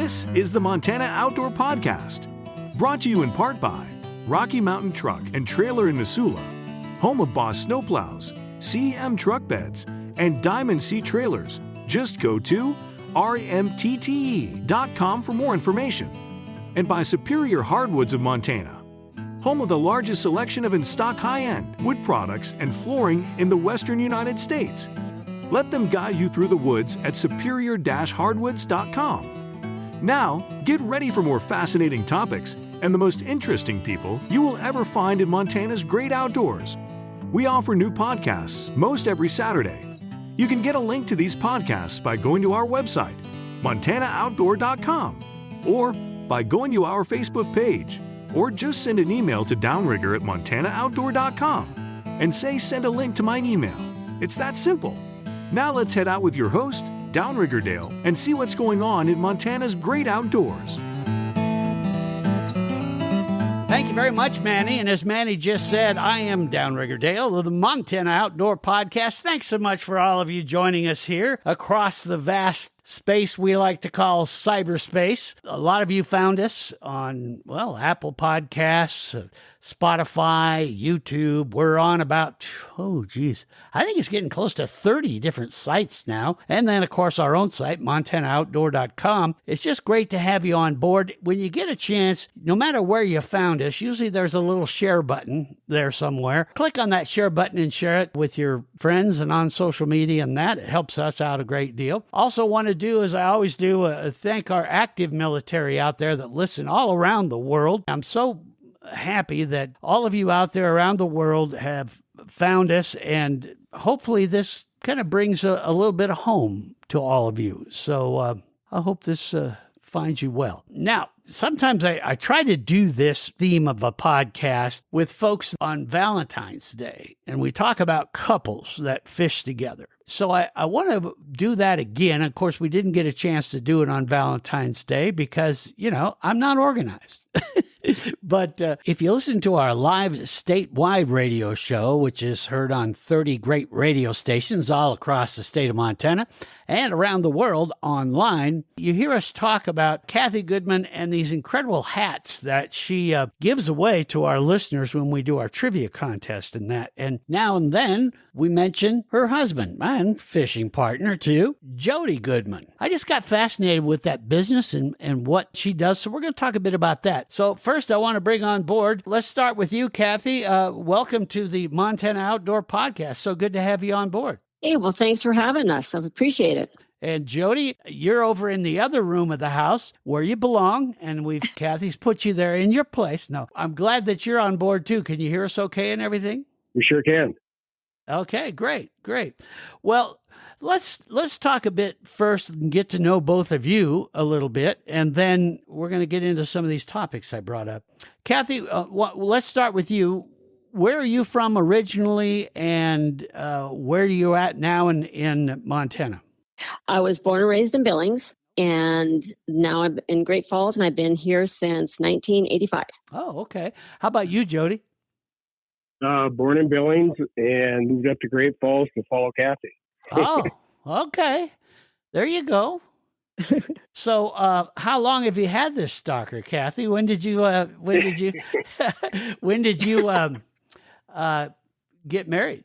This is the Montana Outdoor Podcast, brought to you in part by Rocky Mountain Truck and Trailer in Missoula, home of Boss Snowplows, CM Truck Beds, and Diamond Sea Trailers. Just go to rmtte.com for more information. And by Superior Hardwoods of Montana, home of the largest selection of in-stock high-end wood products and flooring in the western United States. Let them guide you through the woods at superior-hardwoods.com. Now, get ready for more fascinating topics and the most interesting people you will ever find in Montana's great outdoors. We offer new podcasts most every Saturday. You can get a link to these podcasts by going to our website, montanooutdoor.com, or by going to our Facebook page, or just send an email to Downrigger at montanooutdoor.com and say send a link to my email. It's that simple. Now let's head out with your host, Downrigger Dale, and see what's going on in Montana's great outdoors. Thank you very much, Manny. And as Manny just said, I am Downrigger Dale of the Montana Outdoor Podcast. Thanks so much for all of you joining us here across the vast space we like to call cyberspace. A lot of you found us on, Apple Podcasts, Spotify, YouTube. We're on about, I think it's getting close to 30 different sites now. And then, of course, our own site, montanooutdoor.com. It's just great to have you on board. When you get a chance, no matter where you found us, usually there's a little share button there somewhere. Click on that share button and share it with your friends and on social media, and that helps us out a great deal. Also want to do, as I always do, thank our active military out there that listen all around the world. I'm so happy that all of you out there around the world have found us, and hopefully this kind of brings a little bit of home to all of you. So I hope this finds you well. Now, sometimes I try to do this theme of a podcast with folks on Valentine's Day, and we talk about couples that fish together. So I want to do that again. Of course, we didn't get a chance to do it on Valentine's Day because, I'm not organized. But if you listen to our live statewide radio show, which is heard on 30 great radio stations all across the state of Montana and around the world online, you hear us talk about Kathy Goodman and these incredible hats that she gives away to our listeners when we do our trivia contest and that. And now and then we mention her husband and fishing partner too, Jody Goodman. I just got fascinated with that business and what she does. So we're going to talk a bit about that. So first, I want to bring on board. Let's start with you, Kathy. Welcome to the Montana Outdoor Podcast. So good to have you on board. Hey, well, thanks for having us. I appreciate it. And Jody, you're over in the other room of the house where you belong, and Kathy's put you there in your place. No, I'm glad that you're on board too. Can you hear us okay and everything? We sure can. Okay, great. Well, let's talk a bit first and get to know both of you a little bit, and then we're going to get into some of these topics I brought up. Kathy, let's start with you. Where are you from originally, and where are you at now in Montana? I was born and raised in Billings, and now I'm in Great Falls, and I've been here since 1985. Oh, okay. How about you, Jody? Born in Billings and moved up to Great Falls to follow Kathy. Oh, okay. There you go. So, how long have you had this stalker, Kathy? When did you get married?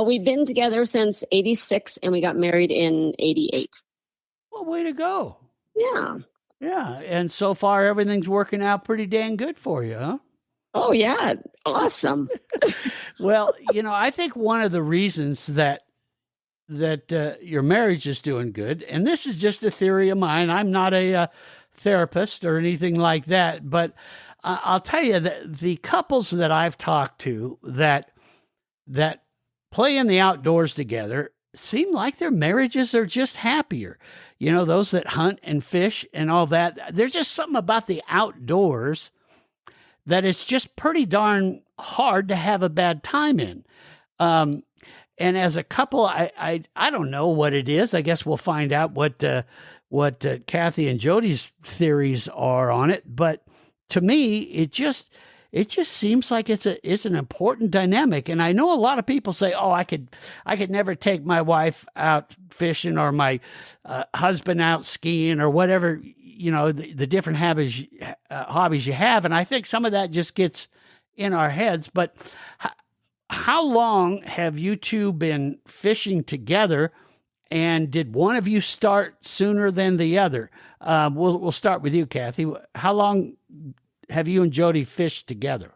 We've been together since 86, and we got married in 88. Well, way to go. Yeah. Yeah. And so far, everything's working out pretty dang good for you, huh? Oh, yeah. Awesome. Well, I think one of the reasons that your marriage is doing good, and this is just a theory of mine. I'm not a therapist or anything like that, but I'll tell you that the couples that I've talked to that play in the outdoors together seem like their marriages are just happier. Those that hunt and fish and all that, there's just something about the outdoors that it's just pretty darn hard to have a bad time in. And as a couple, I don't know what it is. I guess we'll find out what Kathy and Jody's theories are on it. But to me, it just it just seems like it's an important dynamic. And I know a lot of people say, "Oh, I could never take my wife out fishing or my husband out skiing or whatever." The different hobbies you have, and I think some of that just gets in our heads. But how long have you two been fishing together? And did one of you start sooner than the other? We'll start with you, Kathy. How long have you and Jody fished together?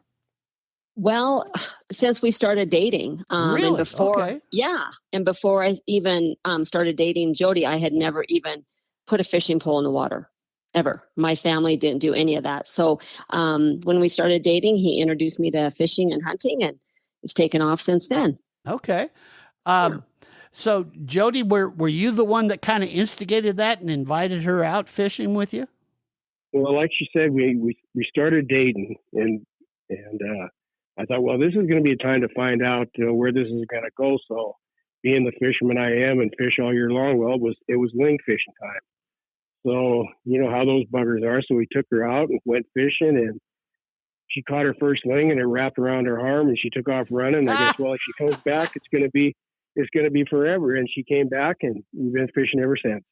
Well, since we started dating, Really? and before, Okay. yeah, and before I even started dating Jody, I had never even put a fishing pole in the water ever. My family didn't do any of that. So when we started dating, he introduced me to fishing and hunting, and it's taken off since then. Okay. So Jody, were you the one that kind of instigated that and invited her out fishing with you? Well, like she said, we started dating, and I thought, well, this is going to be a time to find out where this is going to go. So, being the fisherman I am and fish all year long, well, it was ling fishing time. So you know how those buggers are. So we took her out and went fishing, and she caught her first ling, and it wrapped around her arm, and she took off running. I guess, well, if she comes back, it's going to be forever. And she came back, and we've been fishing ever since.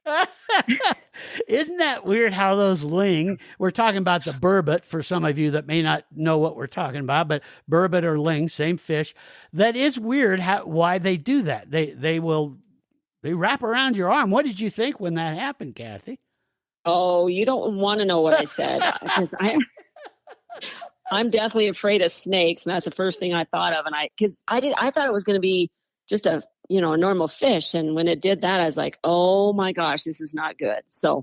Isn't that weird how those ling, we're talking about the burbot for some of you that may not know what we're talking about, but burbot or ling, same fish. That is weird why they do that. They wrap around your arm. What did you think when that happened, Kathy? Oh, you don't want to know what I said, because I'm definitely afraid of snakes, and that's the first thing I thought of. And I thought it was going to be just a normal fish, and when it did that, I was like, oh my gosh, this is not good. So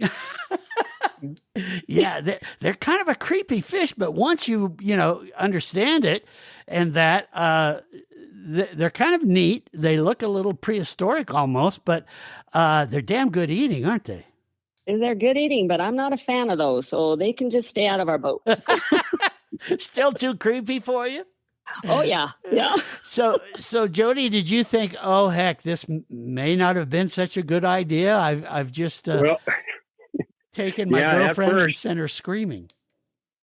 yeah, they're kind of a creepy fish, but once you understand it, and that they're kind of neat. They look a little prehistoric almost, but they're damn good eating, aren't they? They're good eating, but I'm not a fan of those, so they can just stay out of our boat. Still too creepy for you? Oh yeah. So Jody, did you think, oh heck, this may not have been such a good idea? I've just taken my girlfriend and sent her screaming.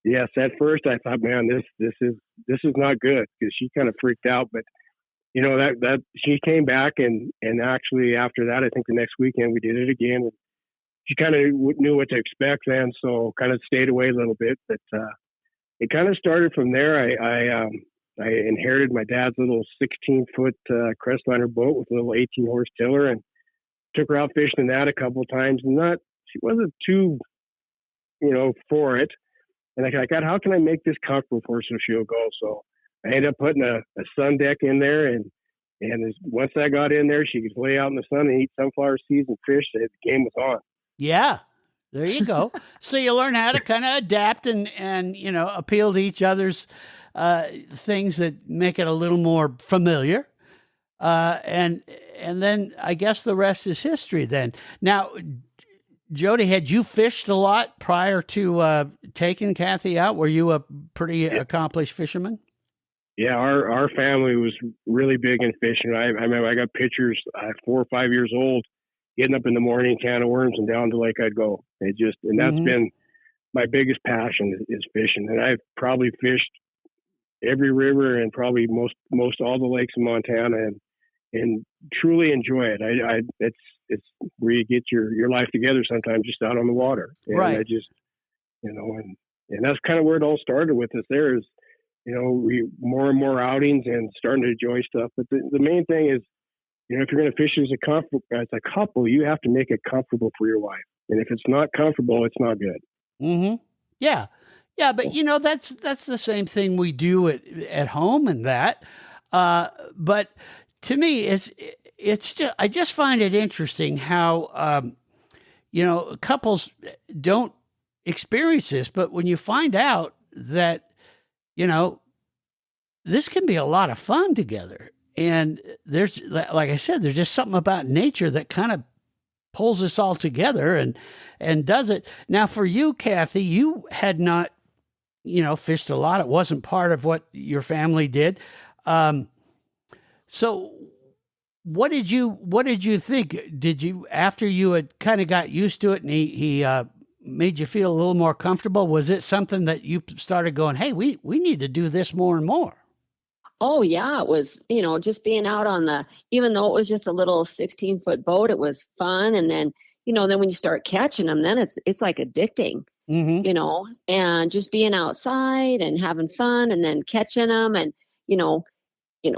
Yes, at first I thought, man, this is not good, because she kind of freaked out. But that she came back, and actually after that, I think the next weekend we did it again. And she kind of knew what to expect then, so kind of stayed away a little bit. But it kind of started from there. I inherited my dad's little 16-foot Crestliner boat with a little 18-horse tiller, and took her out fishing in that a couple of times. And she wasn't too, for it. And I got, how can I make this comfortable for her so she'll go? So I ended up putting a sun deck in there, and once I got in there, she could lay out in the sun and eat sunflower seeds and fish. The game was on. Yeah. There you go. So you learn how to kind of adapt and appeal to each other's things that make it a little more familiar. And then I guess the rest is history then. Now, Jody, had you fished a lot prior to taking Kathy out? Were you a pretty accomplished fisherman? Yeah, our family was really big in fishing. I remember I got pictures 4 or 5 years old, getting up in the morning, can of worms, and down to the lake I'd go. That's been my biggest passion is fishing. And I've probably fished every river and probably most all the lakes in Montana, and truly enjoy it. It's where you get your life together sometimes, just out on the water. And right. I just, and that's kind of where it all started with us there is, we more and more outings and starting to enjoy stuff. But the main thing is, if you're going to fish as a couple, you have to make it comfortable for your wife. And if it's not comfortable, it's not good. Mm-hmm. Yeah. Yeah. But that's the same thing we do at home and that. But to me, it's just, I just find it interesting how, couples don't experience this, but when you find out that, this can be a lot of fun together. And there's, like I said, there's just something about nature that kind of pulls us all together and does it. Now, for you, Kathy, you had not, fished a lot. It wasn't part of what your family did. So what did you think? Did you, after you had kind of got used to it and he made you feel a little more comfortable? Was it something that you started going, hey, we need to do this more and more? Oh yeah, it was, just being out on even though it was just a little 16-foot boat, it was fun. And then, then when you start catching them, then it's like addicting, and just being outside and having fun and then catching them and,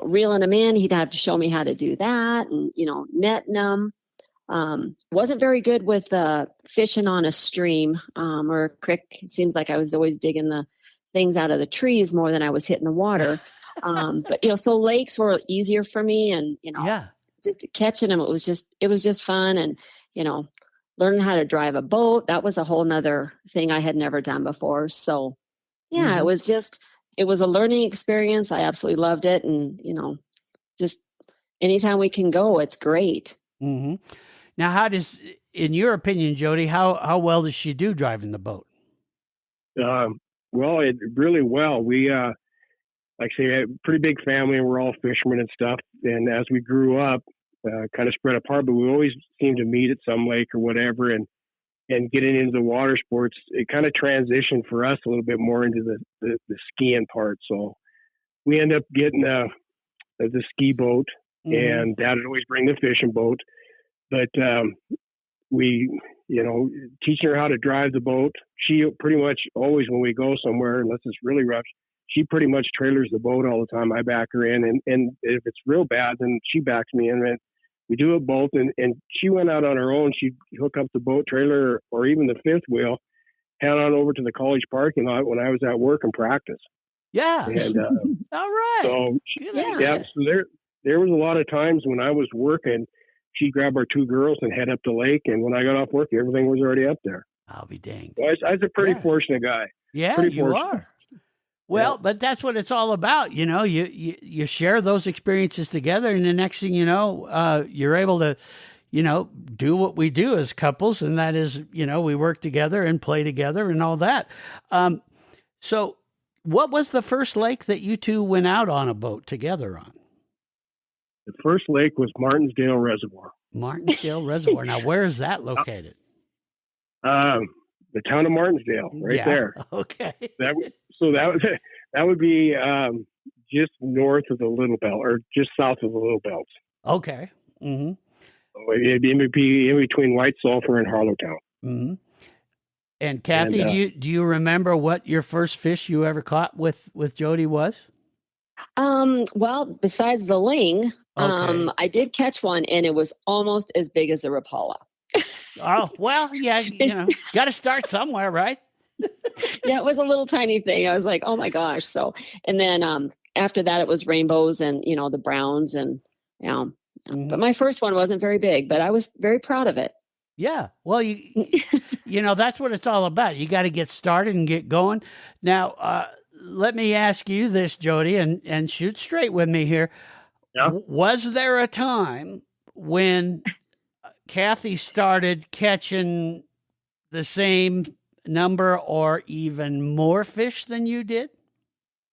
reeling them in. He'd have to show me how to do that and, netting them. Wasn't very good with fishing on a stream or a creek. It seems like I was always digging the things out of the trees more than I was hitting the water. But so lakes were easier for me, and just catching them, it was just fun, and learning how to drive a boat, that was a whole nother thing I had never done before. So it was a learning experience. I absolutely loved it, and just anytime we can go, it's great. Mm-hmm. Now, how does, in your opinion, Jody, how well does she do driving the boat? Well, really well. We like I say, a pretty big family, and we're all fishermen and stuff. And as we grew up, kind of spread apart, but we always seemed to meet at some lake or whatever. And getting into the water sports, it kind of transitioned for us a little bit more into the skiing part. So we end up getting the ski boat, and Dad would always bring the fishing boat. But we, teaching her how to drive the boat, she pretty much always, when we go somewhere, unless it's really rough, she pretty much trailers the boat all the time. I back her in, and if it's real bad, then she backs me in. And we do it both. And she went out on her own. She'd hook up the boat trailer or even the fifth wheel, head on over to the college parking lot when I was at work and practice. Yeah. And all right. So so there was a lot of times when I was working, she'd grab our two girls and head up the lake. And when I got off work, everything was already up there. I'll be danged. So I was a pretty fortunate guy. Yeah, pretty you fortunate. are. Well, but that's what it's all about. You share those experiences together, and the next thing you know, you're able to, do what we do as couples, and that is, we work together and play together and all that. So what was the first lake that you two went out on a boat together on? The first lake was Martinsdale Reservoir. Martinsdale Reservoir. Now, where is that located? The town of Martinsdale, right there. Okay. That would be just north of the Little Belt, or just south of the Little Belt. Okay. Mm-hmm. So it'd be in between White Sulphur and Harlowtown. Mm-hmm. And Kathy, do you remember what your first fish you ever caught with Jody was? Well, besides the ling, I did catch one, and it was almost as big as a Rapala. Oh, well, yeah, got to start somewhere, right? Yeah, it was a little tiny thing. I was like, oh my gosh. So, and then after that, it was rainbows and, the browns and, but my first one wasn't very big, but I was very proud of it. Yeah. Well, that's what it's all about. You got to get started and get going. Now, let me ask you this, Jody, and shoot straight with me here. Yeah. Was there a time when Kathy started catching the same number or even more fish than you did?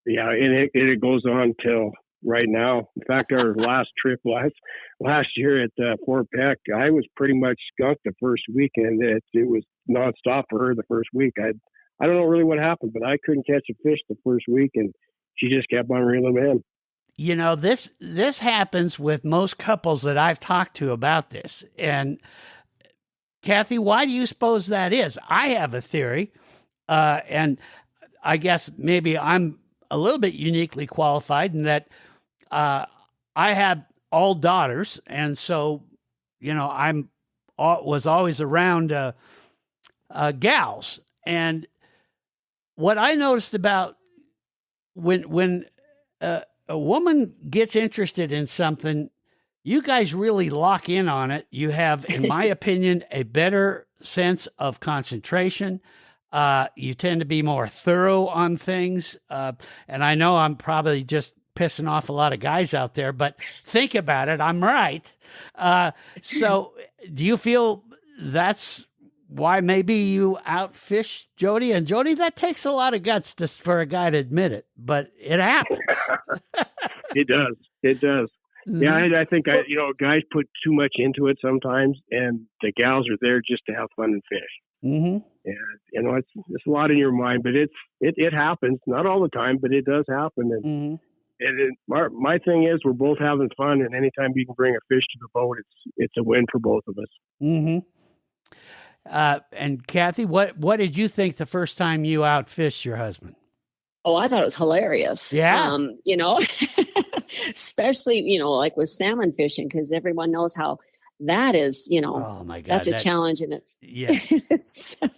Yeah, and it goes on till right now. In fact, our last trip last year at Fort Peck, I was pretty much skunked the first weekend. It was nonstop for her the first week. I don't know really what happened, but I couldn't catch a fish the first week, and she just kept on reeling them in. This happens with most couples that I've talked to about this. And Kathy, why do you suppose that is? I have a theory, and I guess maybe I'm a little bit uniquely qualified in that I have all daughters, and so was always around gals. And what I noticed about when a woman gets interested in something, you guys really lock in on it. You have, in my opinion, a better sense of concentration. You tend to be more thorough on things. And I know I'm probably just pissing off a lot of guys out there, but think about it. I'm right. So do you feel that's why maybe you outfish Jody? And Jody, that takes a lot of guts for a guy to admit it, but it happens. It does. Mm-hmm. Yeah, I think guys put too much into it sometimes, and the gals are there just to have fun and fish. Mm-hmm. And it's a lot in your mind, but it happens. Not all the time, but it does happen. And Mm-hmm. my thing is, we're both having fun, and anytime we can bring a fish to the boat, it's a win for both of us. Mm-hmm. And Kathy, what did you think the first time you outfished your husband? Oh, I thought it was hilarious. Yeah. Especially, like with salmon fishing, because everyone knows how that is, Oh my God, that's a challenge in itself.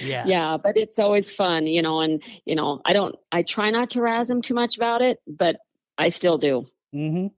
Yeah. Yeah, but it's always fun, and I try not to razz him too much about it, but I still do. Mm-hmm.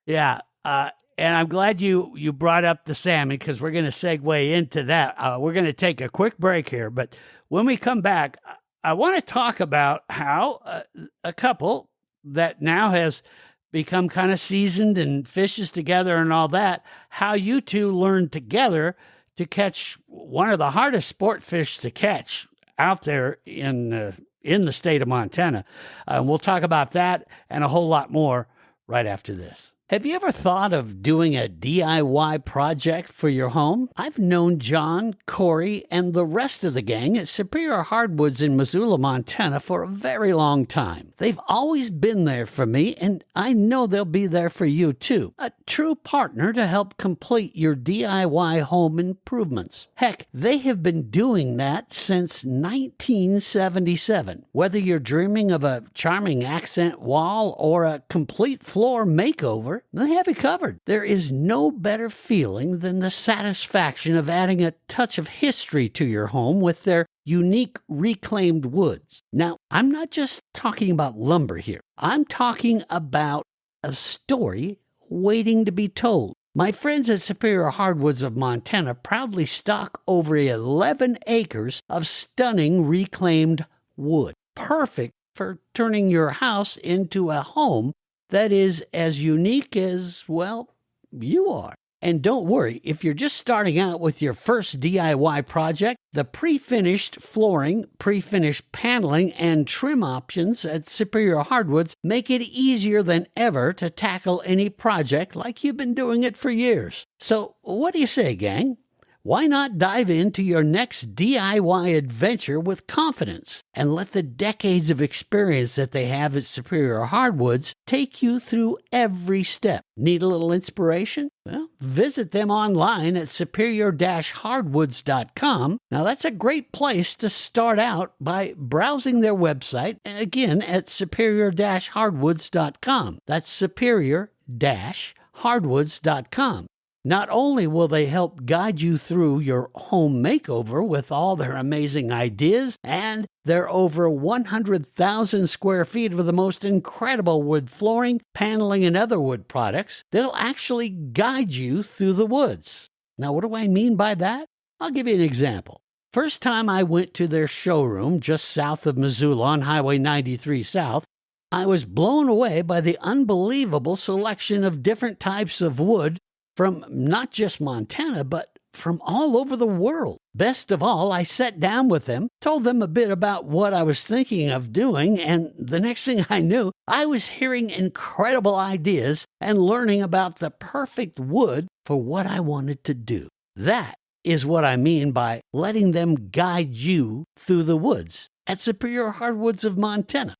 Yeah. And I'm glad you brought up the salmon, because we're going to segue into that. We're going to take a quick break here, but when we come back, I want to talk about how a couple that now has become kind of seasoned and fishes together and all that, how you two learned together to catch one of the hardest sport fish to catch out there in the state of Montana. We'll talk about that and a whole lot more right after this. Have you ever thought of doing a DIY project for your home? I've known John, Corey, and the rest of the gang at Superior Hardwoods in Missoula, Montana for a very long time. They've always been there for me, and I know they'll be there for you too. A true partner to help complete your DIY home improvements. Heck, they have been doing that since 1977. Whether you're dreaming of a charming accent wall or a complete floor makeover, they have it covered. There is no better feeling than the satisfaction of adding a touch of history to your home with their unique reclaimed woods. Now, I'm not just talking about lumber here. I'm talking about a story waiting to be told. My friends at Superior Hardwoods of Montana proudly stock over 11 acres of stunning reclaimed wood, perfect for turning your house into a home that is as unique as, well, you are. And don't worry, if you're just starting out with your first DIY project, the pre-finished flooring, pre-finished paneling, and trim options at Superior Hardwoods make it easier than ever to tackle any project like you've been doing it for years. So what do you say, gang? Why not dive into your next DIY adventure with confidence and let the decades of experience that they have at Superior Hardwoods take you through every step? Need a little inspiration? Well, visit them online at superior-hardwoods.com. Now, that's a great place to start out by browsing their website, again, at superior-hardwoods.com. That's superior-hardwoods.com. Not only will they help guide you through your home makeover with all their amazing ideas and their over 100,000 square feet of the most incredible wood flooring, paneling, and other wood products, they'll actually guide you through the woods. Now, what do I mean by that? I'll give you an example. First time I went to their showroom just south of Missoula on Highway 93 South, I was blown away by the unbelievable selection of different types of wood from not just Montana, but from all over the world. Best of all, I sat down with them, told them a bit about what I was thinking of doing, and the next thing I knew, I was hearing incredible ideas and learning about the perfect wood for what I wanted to do. That is what I mean by letting them guide you through the woods at Superior Hardwoods of Montana.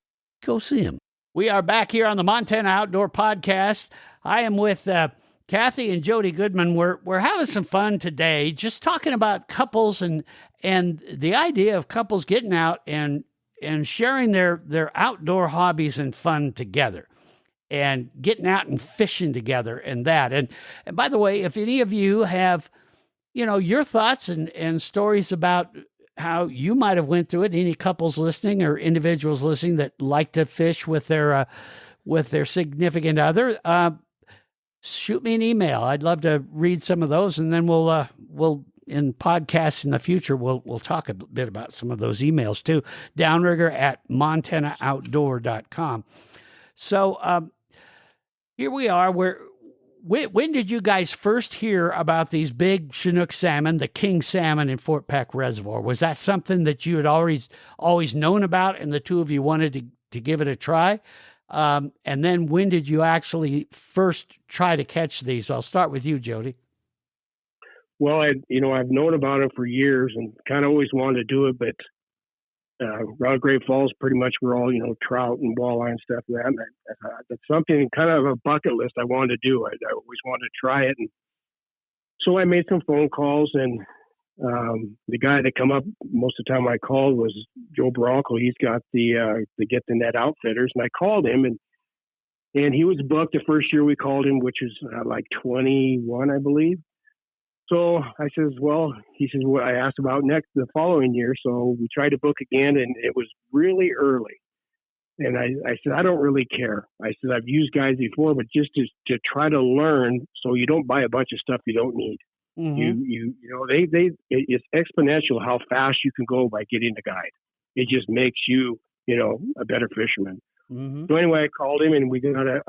Go see them. We are back here on the Montana Outdoor Podcast. I am with Kathy and Jody Goodman. We're having some fun today, just talking about couples and the idea of couples getting out and sharing their outdoor hobbies and fun together, and getting out and fishing together and that. And by the way, if any of you have, your thoughts and stories about how you might have went through it, any couples listening or individuals listening that like to fish with their significant other, shoot me an email. I'd love to read some of those, and then we'll in podcasts in the future we'll talk a bit about some of those emails too. Downrigger at montanooutdoor.com. So here we are. When did you guys first hear about these big Chinook salmon, the King Salmon in Fort Peck Reservoir? Was that something that you had always known about, and the two of you wanted to give it a try? And then when did you actually first try to catch these? I'll start with you, Jody. Well, I've known about it for years and kind of always wanted to do it, but around Great Falls, pretty much we're all, trout and walleye and stuff. And that's something kind of a bucket list I wanted to do. I always wanted to try it. And so I made some phone calls, and the guy that come up most of the time I called was Joe Bronco. He's got the Get the Net Outfitters, and I called him, and he was booked the first year we called him, which was like 21, I believe. So I says, he says, what I asked about the following year. So we tried to book again, and it was really early. And I said, I don't really care. I said, I've used guides before, but just to try to learn so you don't buy a bunch of stuff you don't need. Mm-hmm. It's exponential how fast you can go by getting a guide. It just makes you, a better fisherman. Mm-hmm. So anyway, I called him, and we got a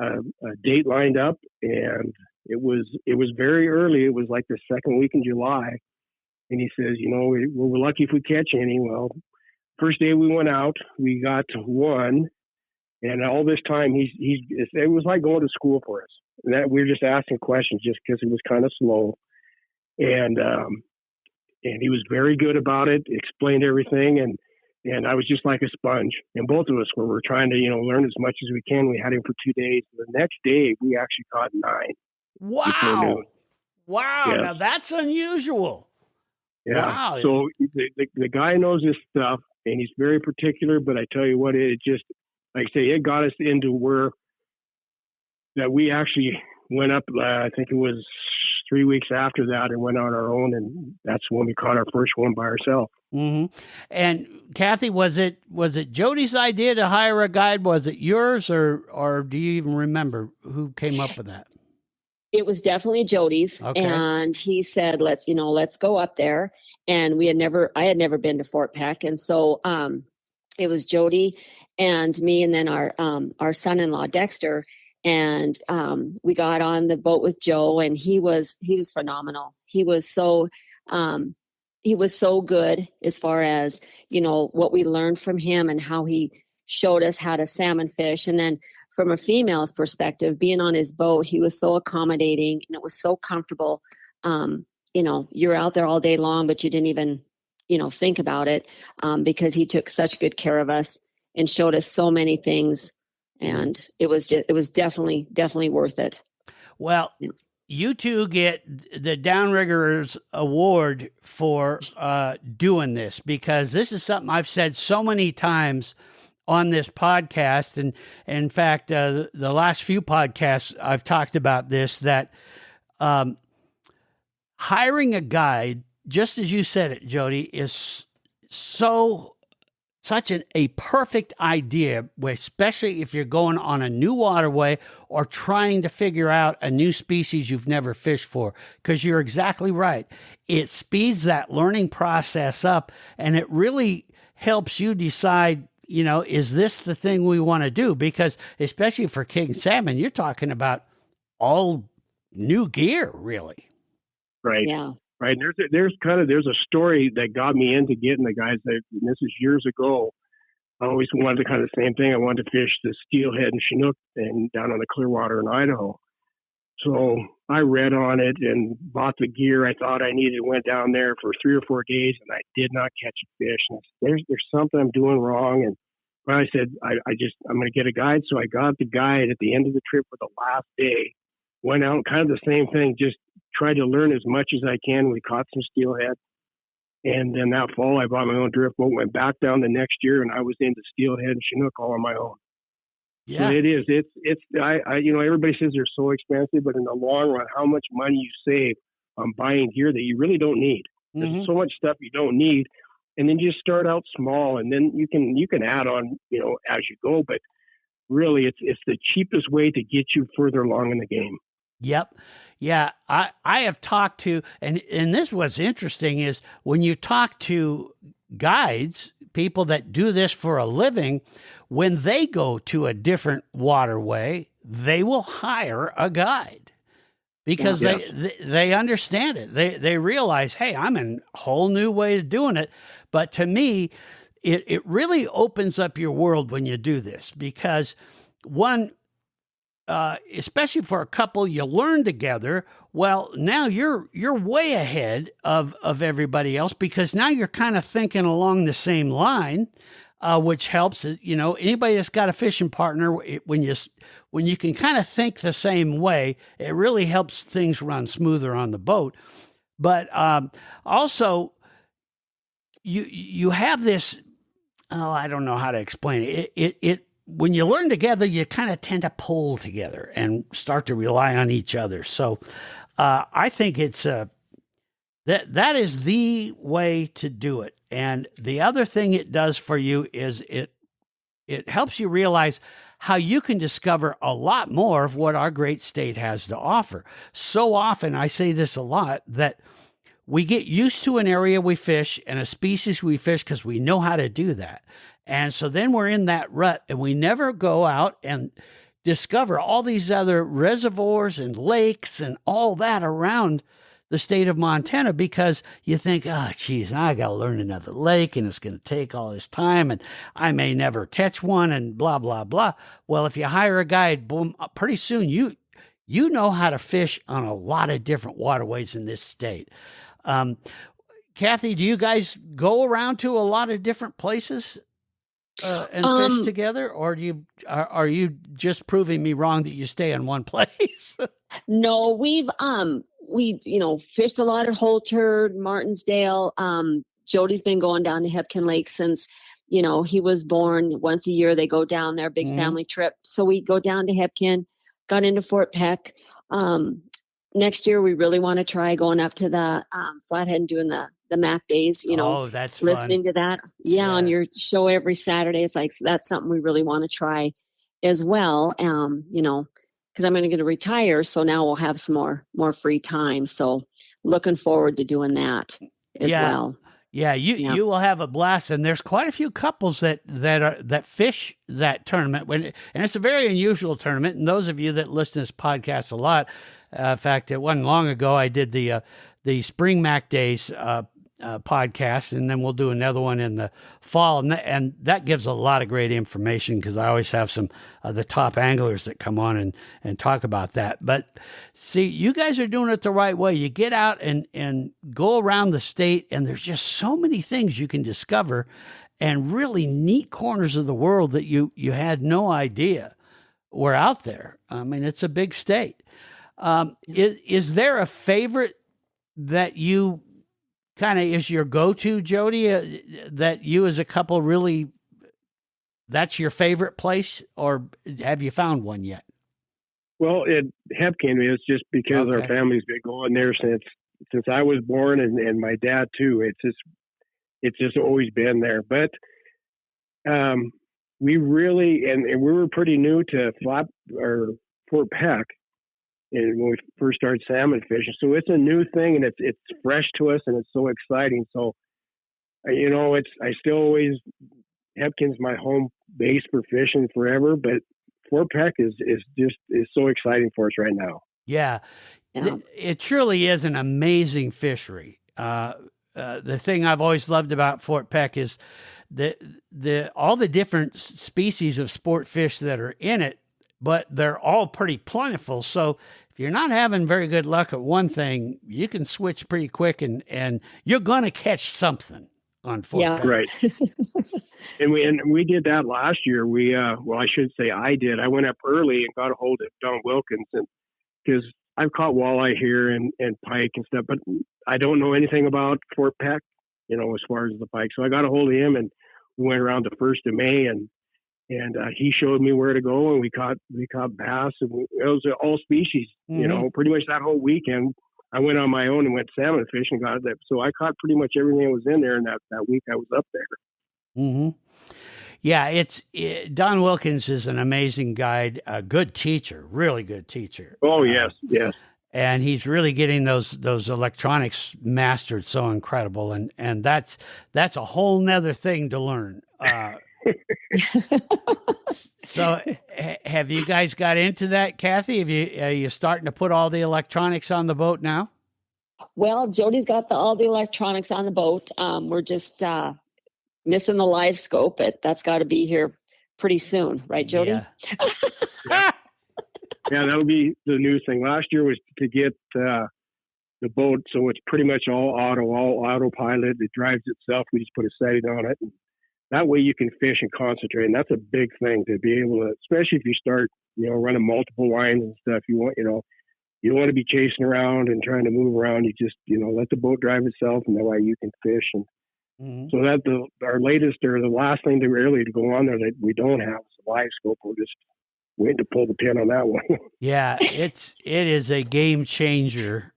date lined up, and it was very early. It was like the second week in July. And he says, we're lucky if we catch any. Well, first day we went out, we got one. And all this time, it was like going to school for us. And that we were just asking questions just because it was kind of slow. And he was very good about it, explained everything. And I was just like a sponge. And both of us were trying to, learn as much as we can. We had him for 2 days. The next day, we actually caught 9. Wow. Wow. Yes. Now that's unusual. Yeah. Wow. So the guy knows this stuff, and he's very particular, but I tell you what, it just, like I say, it got us into where that we actually went up, I think it was 3 weeks after that, and went on our own. And that's when we caught our first one by ourselves. Mm-hmm. And Kathy, was it Jody's idea to hire a guide? Was it yours, or do you even remember who came up with that? It was definitely Jody's. Okay. And he said, let's go up there. And I had never been to Fort Peck. And so, it was Jody and me, and then our son-in-law, Dexter. And, we got on the boat with Joe, and he was phenomenal. He was so good as far as, what we learned from him and how he showed us how to salmon fish. And then from a female's perspective, being on his boat, he was so accommodating, and it was so comfortable. You're out there all day long, but you didn't even, think about it, because he took such good care of us and showed us so many things. And it was definitely worth it. Well, you two get the Downriggers Award for doing this, because this is something I've said so many times on this podcast. And in fact, the last few podcasts I've talked about this, that hiring a guide, just as you said it, Jody, is such a perfect idea, especially if you're going on a new waterway or trying to figure out a new species you've never fished for, because you're exactly right. It speeds that learning process up, and it really helps you decide, is this the thing we want to do? Because especially for King Salmon, you're talking about all new gear, really. Right. Yeah. Right. There's a story that got me into getting the guys. And this is years ago. I always wanted the kind of same thing. I wanted to fish the steelhead and chinook and down on the Clearwater in Idaho. So I read on it and bought the gear I thought I needed. Went down there for 3 or 4 days, and I did not catch a fish. And there's something I'm doing wrong. And I said, I'm going to get a guide. So I got the guide at the end of the trip for the last day. Went out, kind of the same thing, just tried to learn as much as I can. We caught some steelhead. And then that fall, I bought my own drift boat, went back down the next year, and I was into steelhead and chinook all on my own. Yeah. So it is. Everybody says they're so expensive, but in the long run, how much money you save on buying gear that you really don't need. Mm-hmm. There's so much stuff you don't need. And then just start out small, and then you can add on, as you go. But really, it's the cheapest way to get you further along in the game. Yep. Yeah. I have talked to, and this what's interesting is when you talk to guides, people that do this for a living, when they go to a different waterway, they will hire a guide because they understand it. They realize, hey, I'm in a whole new way of doing it. But to me, it really opens up your world when you do this, because one, especially for a couple, you learn together. Well, now you're way ahead of everybody else because now you're kind of thinking along the same line, which helps. Anybody that's got a fishing partner, when you can kind of think the same way, it really helps things run smoother on the boat. But also, you have this. Oh, I don't know how to explain it. It when you learn together, you kind of tend to pull together and start to rely on each other. So I think it's that is the way to do it. And the other thing it does for you is it helps you realize how you can discover a lot more of what our great state has to offer. So often, I say this a lot, that we get used to an area we fish and a species we fish because we know how to do that. And so then we're in that rut and we never go out and discover all these other reservoirs and lakes and all that around the state of Montana because you think, oh, geez, I got to learn another lake and it's going to take all this time and I may never catch one and blah, blah, blah. Well, if you hire a guide, boom, pretty soon you know how to fish on a lot of different waterways in this state. Kathy, do you guys go around to a lot of different places and fish together, or are you just proving me wrong that you stay in one place? No, we fished a lot at Holter, Martinsdale. Jody's been going down to Hepkin Lake since he was born. Once a year they go down there, big family trip. So we go down to Hepkin, got into Fort Peck. Next year we really want to try going up to the Flathead and doing the Mac days, Oh, that's listening fun. to that. Yeah, on your show every Saturday. It's like, that's something we really want to try as well. Because I'm going to retire. So now we'll have some more free time. So looking forward to doing that as well. Yeah, you will have a blast, and there's quite a few couples that fish that tournament and it's a very unusual tournament. And those of you that listen to this podcast a lot, in fact, it wasn't long ago I did the Spring Mac Days podcast, and then we'll do another one in the fall, and that gives a lot of great information because I always have some of the top anglers that come on and talk about that. But see, you guys are doing it the right way. You get out and go around the state, and there's just so many things you can discover and really neat corners of the world that you had no idea were out there. I mean, it's a big state. Is there a favorite that you kind of is your go-to, Jody, that you as a couple really, that's your favorite place, or have you found one yet? Well, Hepkin is just because our family's been going there since I was born, and my dad too. It's just always been there. But we really, and we were pretty new to Fort Peck, and when we first started salmon fishing. So it's a new thing, and it's fresh to us, and it's so exciting. So, I still always, Hepkin's my home base for fishing forever, but Fort Peck is so exciting for us right now. Yeah. It truly is an amazing fishery. The thing I've always loved about Fort Peck is all the different species of sport fish that are in it, but they're all pretty plentiful. So if you're not having very good luck at one thing, you can switch pretty quick and you're going to catch something on Fort Peck. Right. and we did that last year. I should say I did. I went up early and got a hold of Don Wilkins, and because I've caught walleye here and pike and stuff, but I don't know anything about Fort Peck, as far as the pike. So I got a hold of him, and we went around the 1st of May, and he showed me where to go, and we caught bass, and it was all species, pretty much that whole weekend. I went on my own and went salmon fishing, got that. So I caught pretty much everything that was in there in that week I was up there. Mm-hmm. Yeah, Don Wilkins is an amazing guide, a good teacher, really good teacher. Oh, yes. And he's really getting those electronics mastered so incredible, and that's a whole nother thing to learn. So have you guys got into that, Kathy? Are you starting to put all the electronics on the boat now? Well, Jody's got all the electronics on the boat. We're just missing the live scope, but that's got to be here pretty soon, right, Jody? Yeah. Yeah, that'll be the new thing. Last year was to get the boat, so it's pretty much all autopilot. It drives itself. We just put a setting on it. And that way you can fish and concentrate. And that's a big thing to be able to, especially if you start, running multiple lines and stuff. You don't want to be chasing around and trying to move around. You just, let the boat drive itself, and that way you can fish. And so that our latest or the last thing to go on there that we don't have is a live scope. We're just waiting to pull the pin on that one. Yeah, it is a game changer,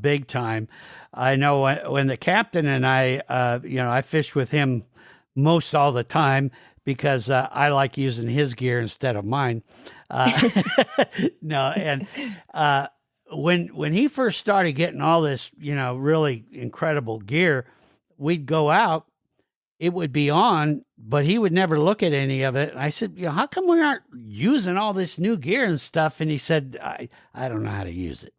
big time. I know when the captain and I fished with him most all the time because I like using his gear instead of mine. No, and when he first started getting all this, really incredible gear, we'd go out, it would be on, but he would never look at any of it. And I said, how come we aren't using all this new gear and stuff? And he said, I don't know how to use it.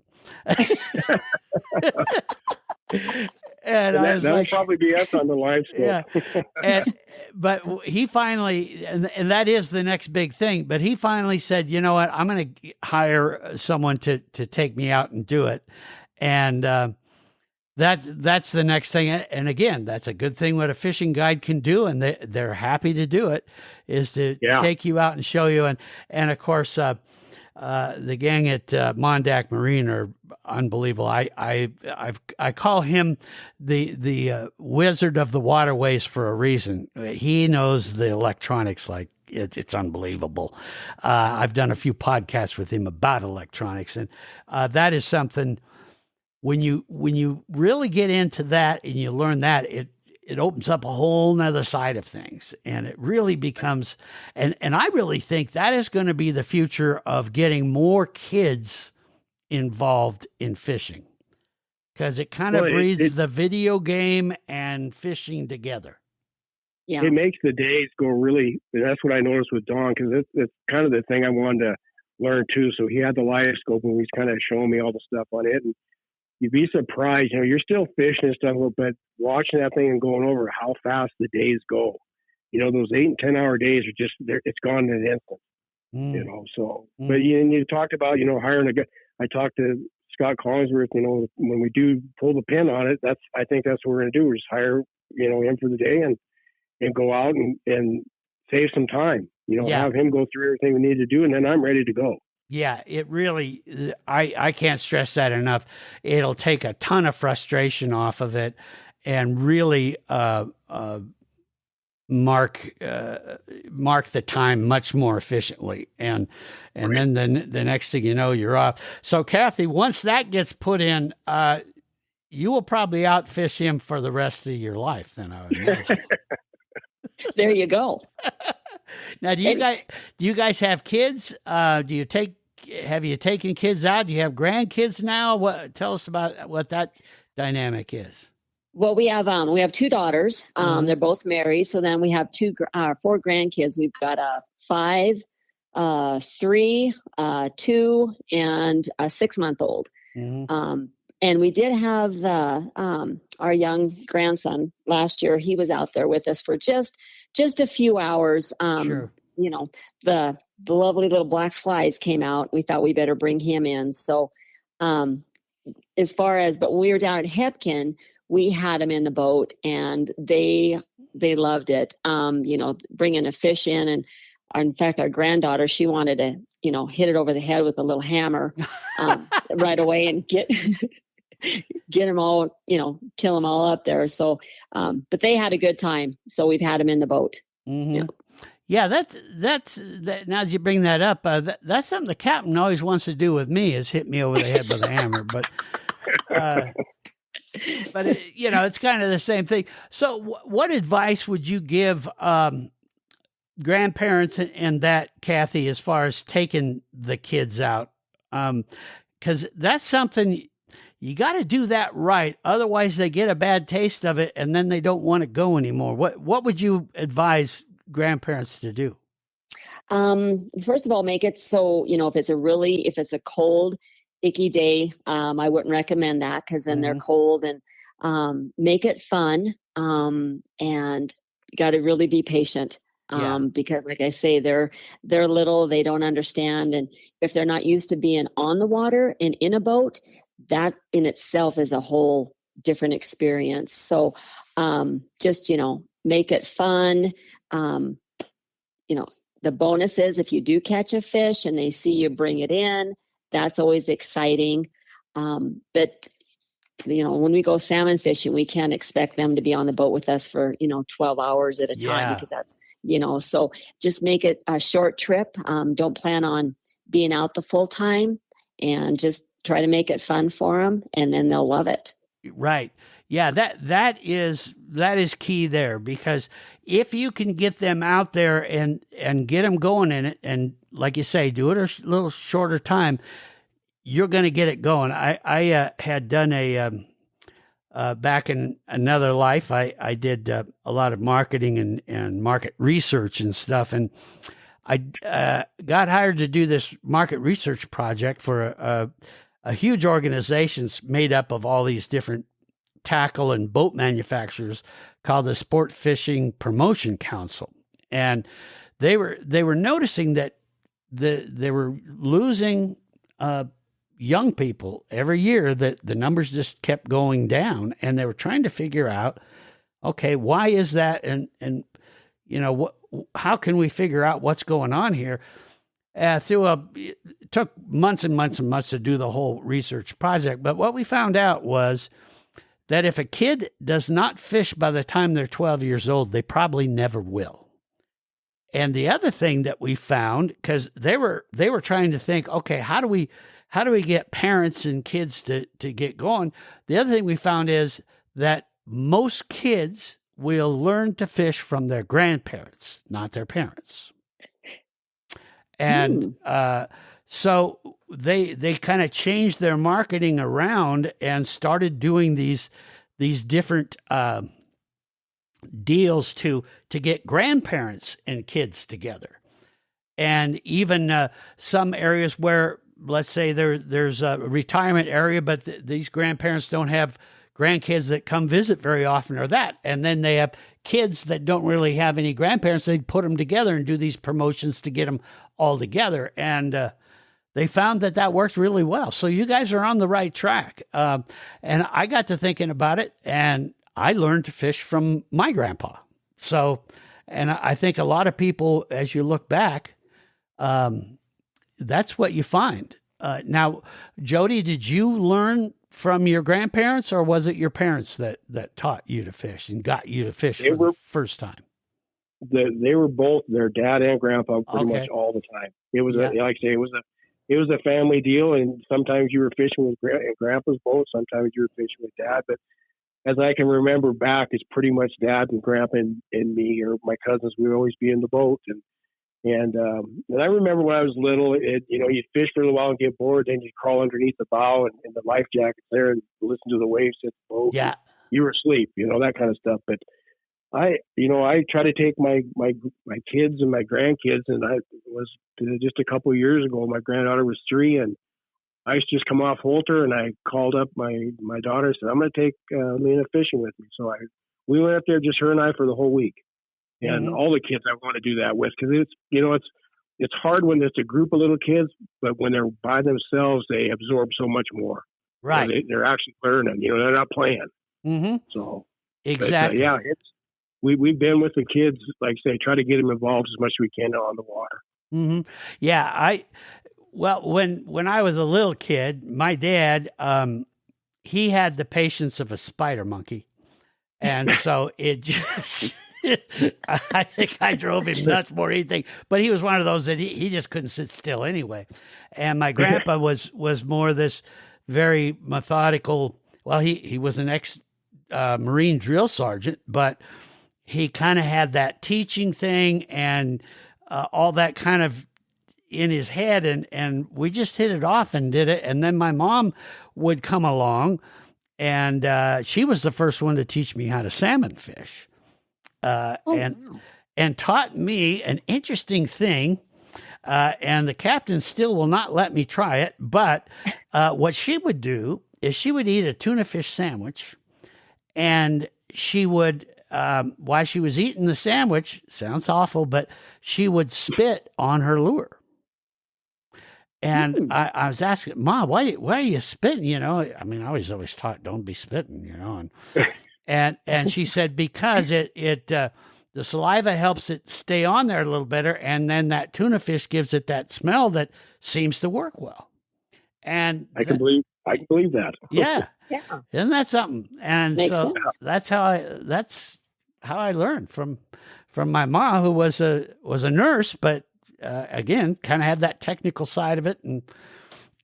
And I was that'll probably be us on the live scope. Yeah. But he finally, and that is the next big thing, but he finally said, you know what, I'm going to hire someone to take me out and do it. And that's the next thing. And again, that's a good thing what a fishing guide can do. And they're happy to do it, is to take you out and show you. And of course, the gang at Mondack Marine are unbelievable. I call him the wizard of the waterways for a reason. He knows the electronics like it's unbelievable. I've done a few podcasts with him about electronics, and that is something. When you really get into that and you learn that, it opens up a whole nother side of things, and it really becomes, and I really think that is going to be the future of getting more kids involved in fishing, because it kind of breeds the video game and fishing together. Yeah. It makes the days go really, that's what I noticed with Don, because it's kind of the thing I wanted to learn too. So he had the live scope and he's kind of showing me all the stuff on it. And you'd be surprised, you're still fishing and stuff, but watching that thing and going over how fast the days go. Those 8 and 10 hour days are just, it's gone in an instant, so, but you talked about, hiring a guy. I talked to Scott Collinsworth, when we do pull the pin on it, I think that's what we're going to do. We're just hire, him for the day and go out and save some time, have him go through everything we need to do. And then I'm ready to go. Yeah, it really, I can't stress that enough. It'll take a ton of frustration off of it and really mark the time much more efficiently. And then the next thing you know, you're off. So Kathy, once that gets put in, you will probably outfish him for the rest of your life, then, I would imagine. There you go. Now, do you guys have kids? Have you taken kids out? Do you have grandkids now? Tell us about what that dynamic is. Well, we have 2 daughters. They're both married. So then we have 4 grandkids. We've got 5, 3, 2, and a 6-month-old. And we did have our young grandson last year. He was out there with us for just a few hours. Sure. The lovely little black flies came out. We thought we better bring him in. So, but when we were down at Hepkin, we had him in the boat, and they loved it. Bringing a fish in, and in fact, our granddaughter, she wanted to, hit it over the head with a little hammer right away and get them all, kill them all up there. So, but they had a good time. So we've had them in the boat. Mm-hmm. Yeah. Yeah, that's now that you bring that up, that's something the captain always wants to do with me, is hit me over the head with a hammer. But it's kind of the same thing. So what advice would you give grandparents and that, Kathy, as far as taking the kids out? Because that's something, you got to do that right. Otherwise, they get a bad taste of it, and then they don't want to go anymore. What would you advise grandparents to do? First of all, make it so, if it's a cold, icky day, I wouldn't recommend that, because then they're cold, and make it fun. And you got to really be patient. because like I say, they're little, they don't understand. And if they're not used to being on the water and in a boat, that in itself is a whole different experience. So just, make it fun. The bonus is if you do catch a fish and they see you bring it in, that's always exciting. But when we go salmon fishing, we can't expect them to be on the boat with us for, 12 hours at a time because that's, so just make it a short trip. Don't plan on being out the full time and just try to make it fun for them, and then they'll love it. Right. Yeah, that is key there, because if you can get them out there and get them going in it, and like you say, do it a little shorter time, you're going to get it going. I had done back in another life, I did a lot of marketing and market research and stuff, and I got hired to do this market research project for a huge organization made up of all these different tackle and boat manufacturers called the Sport Fishing Promotion Council. And they were noticing that they were losing young people every year, that the numbers just kept going down, and they were trying to figure out, okay, why is that? And how can we figure out what's going on here? It took months and months and months to do the whole research project. But what we found out was that if a kid does not fish by the time they're 12 years old, they probably never will. And the other thing that we found, because they were trying to think, okay, how do we get parents and kids to get going? The other thing we found is that most kids will learn to fish from their grandparents, not their parents. And so they kind of changed their marketing around and started doing these different deals to get grandparents and kids together. And even some areas where, let's say there's a retirement area, but these grandparents don't have grandkids that come visit very often, or that. And then they have kids that don't really have any grandparents. They put them together and do these promotions to get them all together. And they found that worked really well. So you guys are on the right track. And I got to thinking about it, and I learned to fish from my grandpa. So, and I think a lot of people, as you look back, that's what you find. Now, Jody, did you learn from your grandparents, or was it your parents that taught you to fish and got you to fish for the first time? They were both, their dad and grandpa, pretty much all the time. It was like I say, it was a family deal, and sometimes you were fishing with grandpa's boat, sometimes you were fishing with dad. But as I can remember back, it's pretty much dad and grandpa and me, or my cousins. We would always be in the boat, and I remember when I was little, you'd fish for a little while and get bored, then you'd crawl underneath the bow and the life jackets there and listen to the waves hit the boat. Yeah, you were asleep, that kind of stuff. But I try to take my kids and my grandkids, and I was just a couple of years ago. My granddaughter was 3, and I used to just come off Holter, and I called up my daughter and said, "I'm going to take Lena fishing with me." So we went up there, just her and I, for the whole week. And all the kids I want to do that with, because it's hard when it's a group of little kids, but when they're by themselves, they absorb so much more. Right. They're actually learning. They're not playing. Mm-hmm. So exactly. But, we've been with the kids, like I say, try to get them involved as much as we can on the water. Mm-hmm. Yeah, when I was a little kid, my dad, he had the patience of a spider monkey, and so it just. I think I drove him nuts more than anything, but he was one of those that he just couldn't sit still anyway. And my grandpa was more this very methodical. Well, he was an ex-Marine drill sergeant, but he kind of had that teaching thing and all that kind of in his head, and we just hit it off and did it. And then my mom would come along, and she was the first one to teach me how to salmon fish. And taught me an interesting thing, and the captain still will not let me try it. But what she would do is she would eat a tuna fish sandwich, and she would while she was eating the sandwich, sounds awful, but she would spit on her lure. And I was asking, Mom, why are you spitting? You know, I mean, I was always taught, don't be spitting, you know. And she said, because the saliva helps it stay on there a little better, and then that tuna fish gives it that smell that seems to work well. And I can believe that. Yeah. Yeah. Isn't that something? And Makes so sense. that's how I learned from my mom, who was a nurse, but again, kind of had that technical side of it,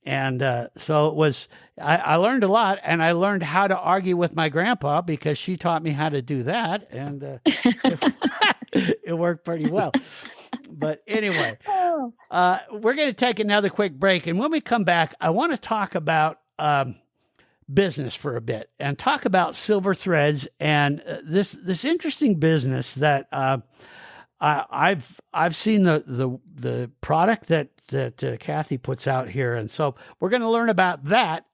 and so it was. I learned a lot, and I learned how to argue with my grandpa because she taught me how to do that, and it worked pretty well. But anyway, we're going to take another quick break, and when we come back, I want to talk about business for a bit and talk about Silver Threads and this interesting business that I've seen the product that Kathy puts out here, and so we're going to learn about that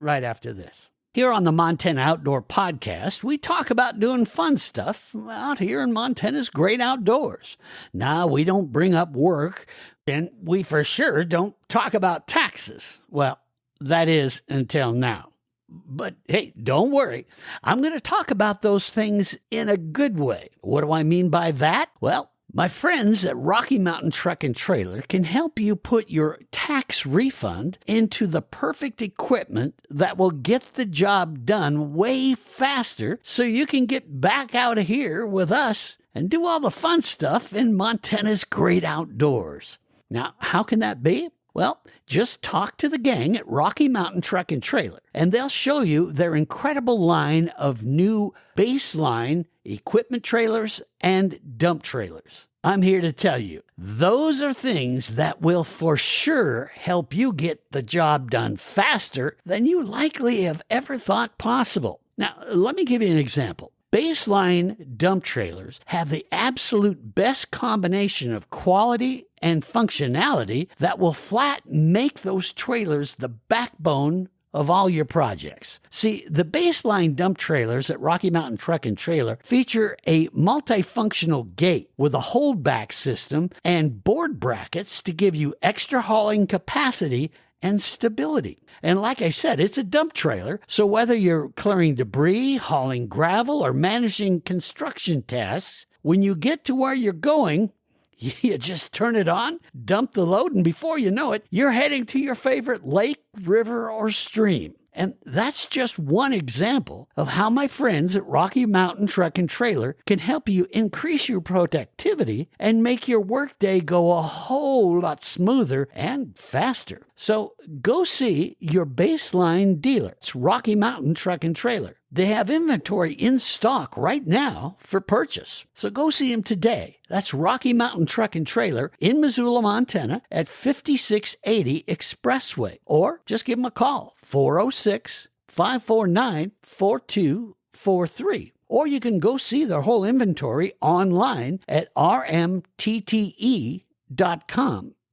right after this. Here on the Montana Outdoor Podcast, we talk about doing fun stuff out here in Montana's great outdoors. Now, we don't bring up work, and we for sure don't talk about taxes. Well, that is until now. But hey, don't worry. I'm going to talk about those things in a good way. What do I mean by that? Well, my friends at Rocky Mountain Truck and Trailer can help you put your tax refund into the perfect equipment that will get the job done way faster so you can get back out of here with us and do all the fun stuff in Montana's great outdoors. Now, how can that be? Well, just talk to the gang at Rocky Mountain Truck and Trailer, and they'll show you their incredible line of new baseline equipment trailers and dump trailers. I'm here to tell you, those are things that will for sure help you get the job done faster than you likely have ever thought possible. Now, let me give you an example. Baseline dump trailers have the absolute best combination of quality and functionality that will flat make those trailers the backbone of all your projects. See, the baseline dump trailers at Rocky Mountain Truck and Trailer feature a multifunctional gate with a holdback system and board brackets to give you extra hauling capacity and stability. And like I said, it's a dump trailer, so whether you're clearing debris, hauling gravel, or managing construction tasks, when you get to where you're going, you just turn it on, dump the load, and before you know it, you're heading to your favorite lake, river, or stream. And that's just one example of how my friends at Rocky Mountain Truck and Trailer can help you increase your productivity and make your workday go a whole lot smoother and faster. So go see your baseline dealer. It's Rocky Mountain Truck and Trailer. They have inventory in stock right now for purchase. So go see them today. That's Rocky Mountain Truck and Trailer in Missoula, Montana at 5680 Expressway. Or just give them a call, 406-549-4243. Or you can go see their whole inventory online at rmtte.com.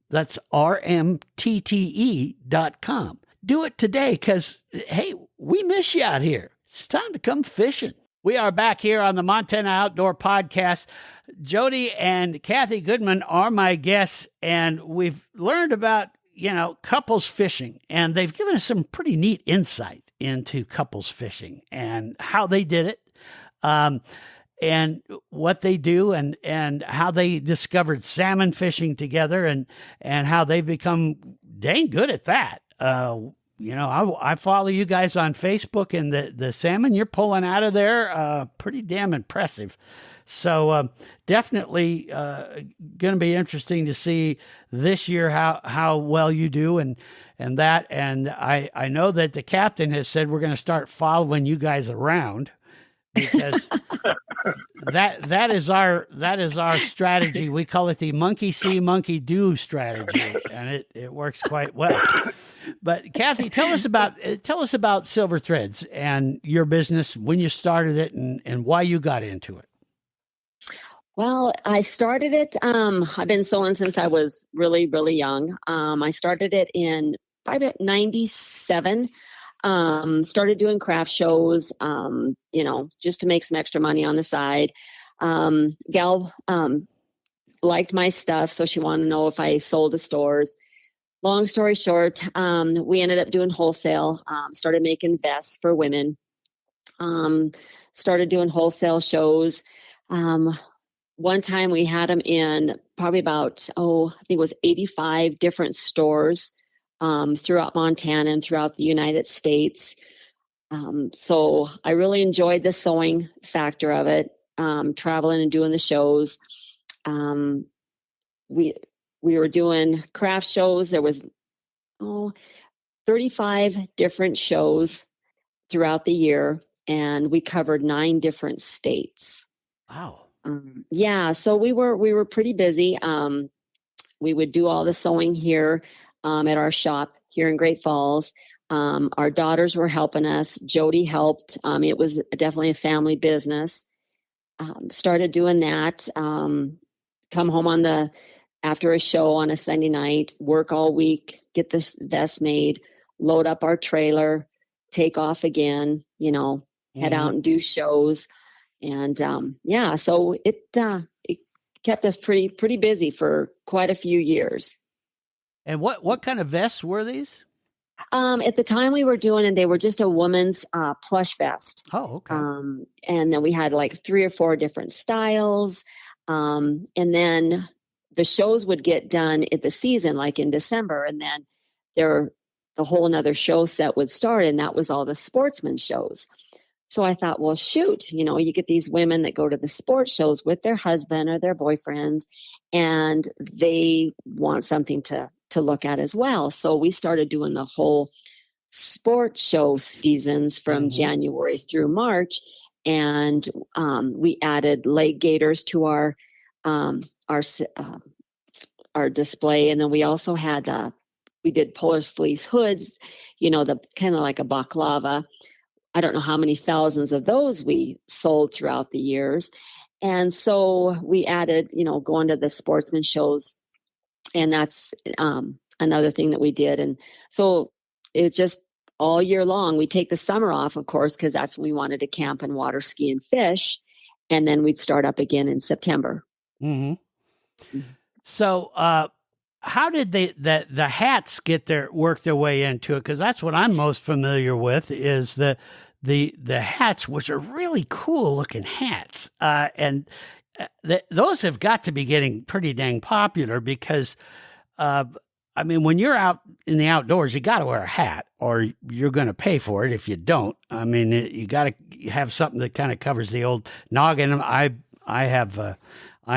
That's rmtte.com. Do it today because, hey, we miss you out here. It's time to come fishing. We are back here on the Montana Outdoor Podcast. Jody and Kathy Goodman are my guests, and we've learned about, couples fishing, and they've given us some pretty neat insight into couples fishing and how they did it, and what they do, and how they discovered salmon fishing together, and how they've become dang good at that. I follow you guys on Facebook, and the salmon you're pulling out of there, pretty damn impressive. So definitely going to be interesting to see this year how well you do and that. And I know that the captain has said we're going to start following you guys around because that is our strategy. We call it the monkey see, monkey do strategy, and it works quite well. But Kathy, tell us about Silver Threads and your business, when you started it, and why you got into it. Well, I started it. I've been sewing since I was really, really young. I started it in probably about 97. Started doing craft shows, just to make some extra money on the side. Gal liked my stuff, so she wanted to know if I sold to stores. Long story short, we ended up doing wholesale, started making vests for women, started doing wholesale shows. One time we had them in probably about, I think it was 85 different stores throughout Montana and throughout the United States. So I really enjoyed the sewing factor of it, traveling and doing the shows. We were doing craft shows. There was 35 different shows throughout the year, and we covered 9 different states. Wow. So we were pretty busy. We would do all the sewing here at our shop here in Great Falls. Our daughters were helping us. Jody helped. It was definitely a family business. Started doing that. Come home after a show on a Sunday night, work all week, get the vest made, load up our trailer, take off again, head out and do shows. And so it kept us pretty busy for quite a few years. And what kind of vests were these? At the time we were doing it, they were just a woman's plush vest. Oh, okay. And then we had like 3 or 4 different styles. And then the shows would get done at the season, like in December, and then the whole nother show set would start, and that was all the sportsman shows. So I thought, well, shoot, you get these women that go to the sports shows with their husband or their boyfriends, and they want something to look at as well. So we started doing the whole sports show seasons from January through March, and we added leg gaiters to our display, and then we also had we did polar fleece hoods, the kind of like a baklava. I don't know how many thousands of those we sold throughout the years. And so we added, going to the sportsman shows, and that's another thing that we did. And so it's just all year long. We take the summer off, of course, because that's when we wanted to camp and water ski and fish. And then we'd start up again in September. Mm-hmm. So how did the hats work their way into it? Because that's what I'm most familiar with is the hats, which are really cool looking hats. And those have got to be getting pretty dang popular because, when you're out in the outdoors, you got to wear a hat or you're going to pay for it if you don't. You got to have something that kind of covers the old noggin. I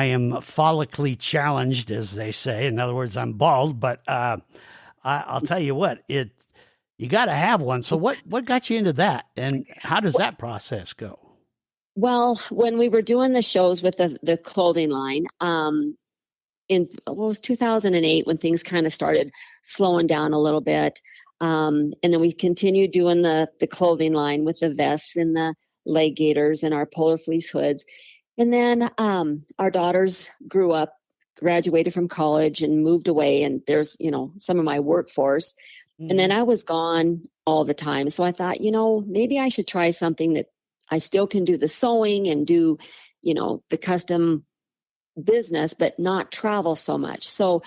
am follically challenged, as they say. In other words, I'm bald, but I'll tell you what, you got to have one. So what got you into that, and how does that process go? Well, when we were doing the shows with the clothing line, it was 2008 when things kind of started slowing down a little bit. And then we continued doing the clothing line with the vests and the leg gaiters and our polar fleece hoods. And then our daughters grew up, graduated from college and moved away. And there's, some of my workforce. And then I was gone all the time. So I thought, maybe I should try something that I still can do the sewing and do, the custom business, but not travel so much. So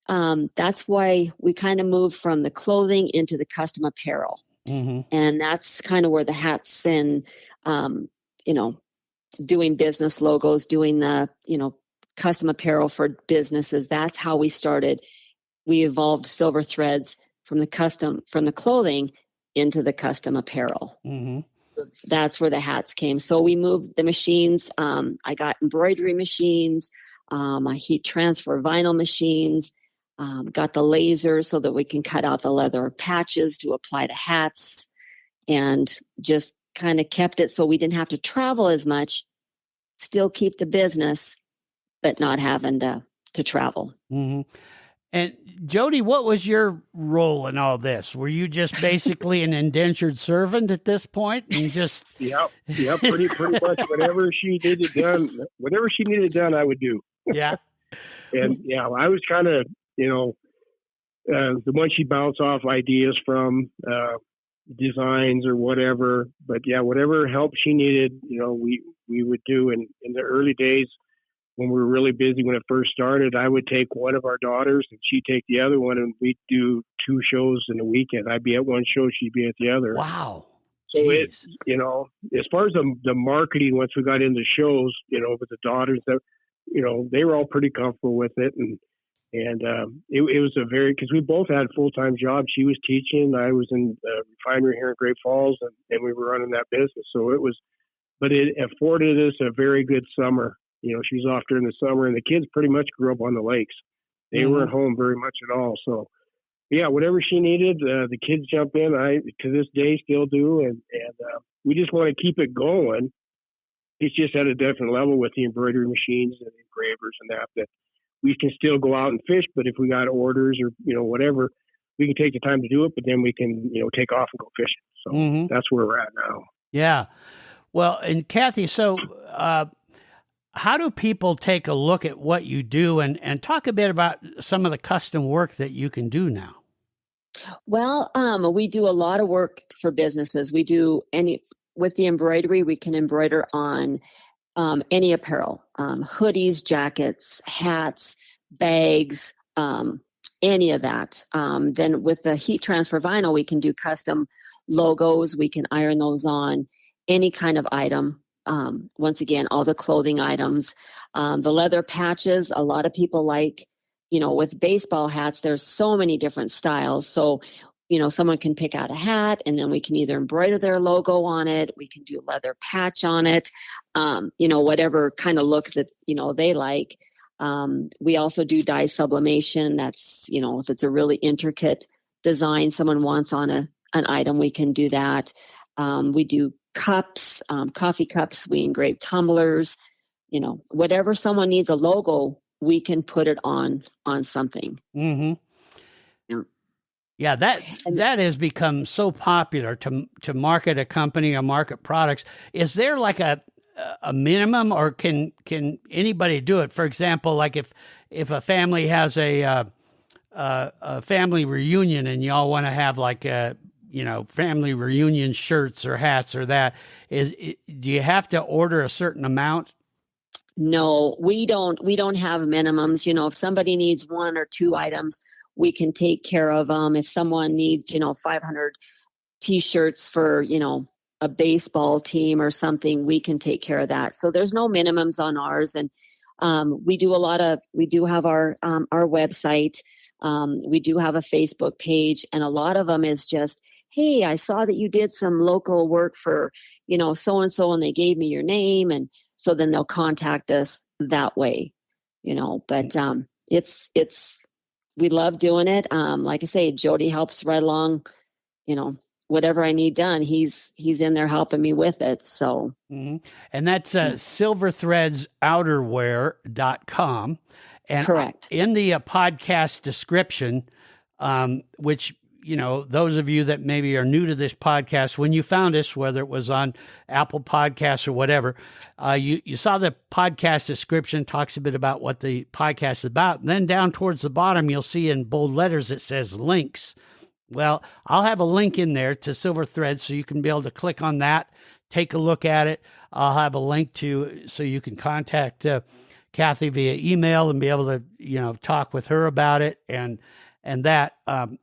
that's why we kind of moved from the clothing into the custom apparel. Mm-hmm. And that's kind of where the hats and, doing business logos, doing the, custom apparel for businesses. That's how we started. We evolved silver threads from the clothing into the custom apparel. Mm-hmm. That's where the hats came. So we moved the machines. I got embroidery machines, heat transfer vinyl machines, got the lasers so that we can cut out the leather patches to apply to hats, and just kind of kept it so we didn't have to travel as much, still keep the business, but not having to travel. Mm-hmm. And Jody, what was your role in all this? Were you just basically an indentured servant at this point, and just? Yeah, pretty much. Whatever she needed done, I would do. Yeah. And I was kind of, the one she bounced off ideas from. designs or whatever. But yeah, whatever help she needed, we would do. And in the early days, when we were really busy, when it first started, I would take one of our daughters and she'd take the other one, and we'd do 2 shows in a weekend. I'd be at one show, she'd be at the other. Wow. So Jeez. as far as the marketing, once we got into shows, with the daughters, that, they were all pretty comfortable with it. And it was because we both had full-time jobs. She was teaching, I was in the refinery here in Great Falls, and we were running that business. So but it afforded us a very good summer. She was off during the summer, and the kids pretty much grew up on the lakes. They weren't home very much at all. So, yeah, whatever she needed, the kids jump in. I, to this day, still do. And we just want to keep it going. It's just at a different level with the embroidery machines and engravers and that we can still go out and fish. But if we got orders or, whatever, we can take the time to do it, but then we can, take off and go fishing. So that's where we're at now. Yeah. Well, and Kathy, so how do people take a look at what you do, and talk a bit about some of the custom work that you can do now? Well, we do a lot of work for businesses. We do with the embroidery, we can embroider on any apparel, hoodies, jackets, hats, bags, any of that. Then with the heat transfer vinyl, we can do custom logos. We can iron those on any kind of item. Once again, all the clothing items, the leather patches, a lot of people like, with baseball hats, there's so many different styles. So, someone can pick out a hat, and then we can either embroider their logo on it. We can do a leather patch on it, whatever kind of look that, they like. We also do dye sublimation. That's, if it's a really intricate design someone wants on an item, we can do that. We do cups, coffee cups. We engrave tumblers, whatever someone needs a logo, we can put it on something. Mm-hmm. Yeah, that has become so popular to market a company or market products. Is there like a minimum, or can anybody do it? For example, like if a family has a family reunion and y'all want to have like family reunion shirts or hats or that, do you have to order a certain amount? No, we don't have minimums. If somebody needs 1 or 2 items, we can take care of them. If someone needs, 500 t-shirts for, a baseball team or something, we can take care of that. So there's no minimums on ours. And we do have our website. We do have a Facebook page, and a lot of them is just, hey, I saw that you did some local work for, so-and-so, and they gave me your name. And so then they'll contact us that way, but we love doing it. Like I say, Jody helps right along, whatever I need done, he's in there helping me with it. So, and that's silverthreadsouterwear.com. And correct. In the podcast description, which, those of you that maybe are new to this podcast, when you found us, whether it was on Apple Podcasts or whatever, you saw the podcast description talks a bit about what the podcast is about. And then down towards the bottom, you'll see in bold letters, it says links. Well, I'll have a link in there to Silver Threads, so you can be able to click on that, take a look at it. I'll have a link so you can contact Kathy via email and be able to, talk with her about it and that. And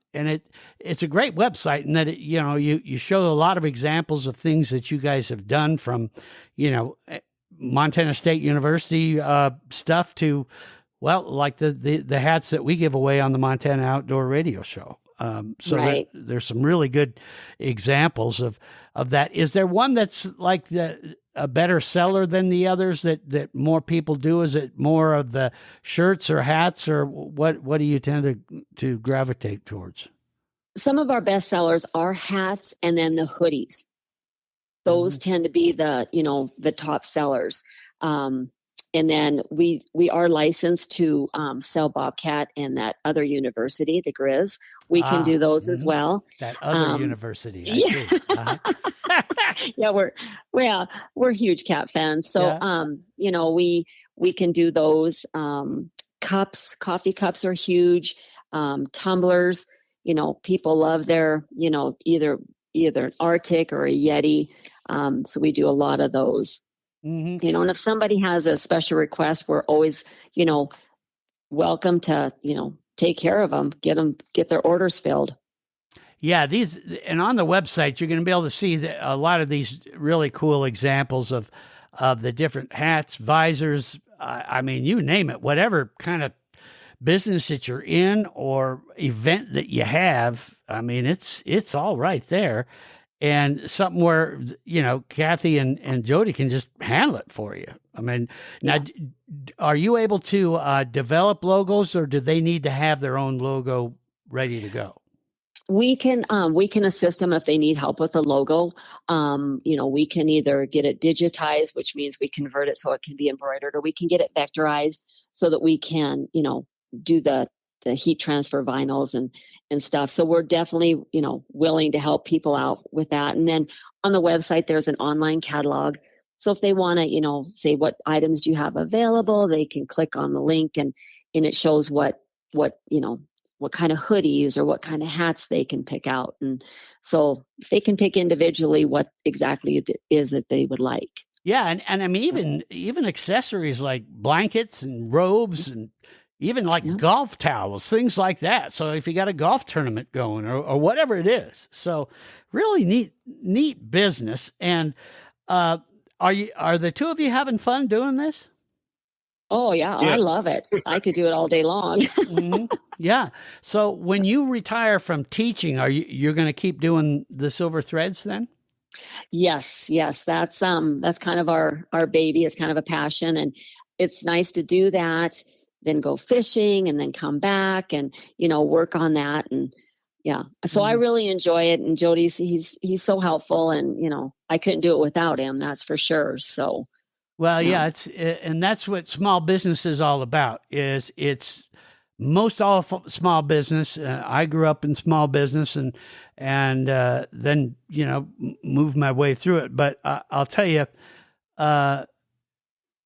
it's a great website, in that you show a lot of examples of things that you guys have done, from, Montana State University stuff to, well, like the hats that we give away on the Montana Outdoor Radio Show. Right. There's some really good examples of that. Is there one that's like a better seller than the others that more people do? Is it more of the shirts or hats, or what do you tend to gravitate towards? Some of our best sellers are hats, and then the hoodies. Those tend to be the top sellers. And then we are licensed to sell Bobcat and that other university, the Grizz. We can do those as well. That other university. I see. Yeah, we're huge cat fans. So we can do those. Cups, coffee cups are huge. Tumblers. People love their either either an Arctic or a Yeti. So we do a lot of those. Mm-hmm. You know, and if somebody has a special request, we're always, you know, welcome to, you know, take care of them, get their orders filled. Yeah, and on the website, you're going to be able to see a lot of these really cool examples of the different hats, visors. I mean, you name it, whatever kind of business that you're in or event that you have. I mean, it's all right there, and something where, you know, Kathy and Jody can just handle it for you. I mean, now, are you able to develop logos, or do they need to have their own logo ready to go? We can assist them if they need help with the logo. You know, we can either get it digitized, which means we convert it so it can be embroidered, or we can get it vectorized so that we can, you know, do the heat transfer vinyls and stuff. So we're definitely, you know, willing to help people out with that. And then on the website, there's an online catalog. So if they want to, you know, say what items do you have available, they can click on the link and it shows what, you know, what kind of hoodies or what kind of hats they can pick out. And so they can pick individually what exactly it is that they would like. Yeah. And I mean, even accessories like blankets and robes and even like golf towels, things like that. So if you got a golf tournament going or whatever it is. So really neat business. And are the two of you having fun doing this? Oh yeah. I love it. I could do it all day long. Mm-hmm. Yeah. So when you retire from teaching, you're going to keep doing the silver threads then? Yes. That's kind of our baby. It's kind of a passion, and it's nice to do that, then go fishing and then come back and, you know, work on that. And yeah, so I really enjoy it. And Jody's, he's so helpful, and, you know, I couldn't do it without him. That's for sure. So, well, yeah, and that's what small business is all about. It's most all small business. I grew up in small business and then, you know, moved my way through it. But I'll tell you, that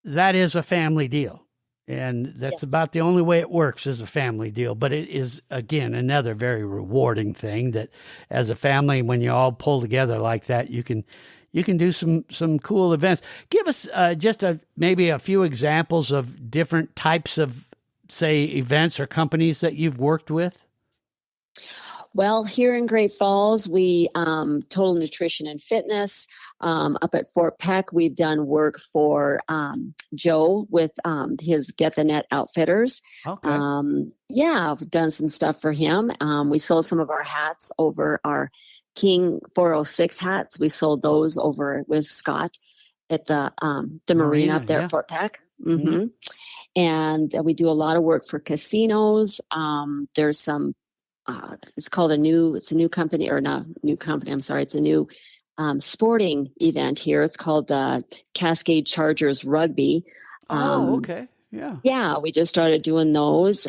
is a family deal. And that's about the only way it works is a family deal. But it is, again, another very rewarding thing that as a family, when you all pull together like that, you can do some cool events. Give us just maybe a few examples of different types of, say, events or companies that you've worked with. Well, here in Great Falls, we Total Nutrition and Fitness. Up at Fort Peck, we've done work for Joe with his Get the Net Outfitters. Okay. Yeah, we've done some stuff for him. We sold some of our hats over our King 406 hats. We sold those over with Scott at the marina up there at Fort Peck. Mm-hmm. And we do a lot of work for casinos. There's some. It's a new company, or not new company. I'm sorry. It's a new sporting event here. It's called the Cascade Chargers Rugby. Okay. Yeah. Yeah. We just started doing those.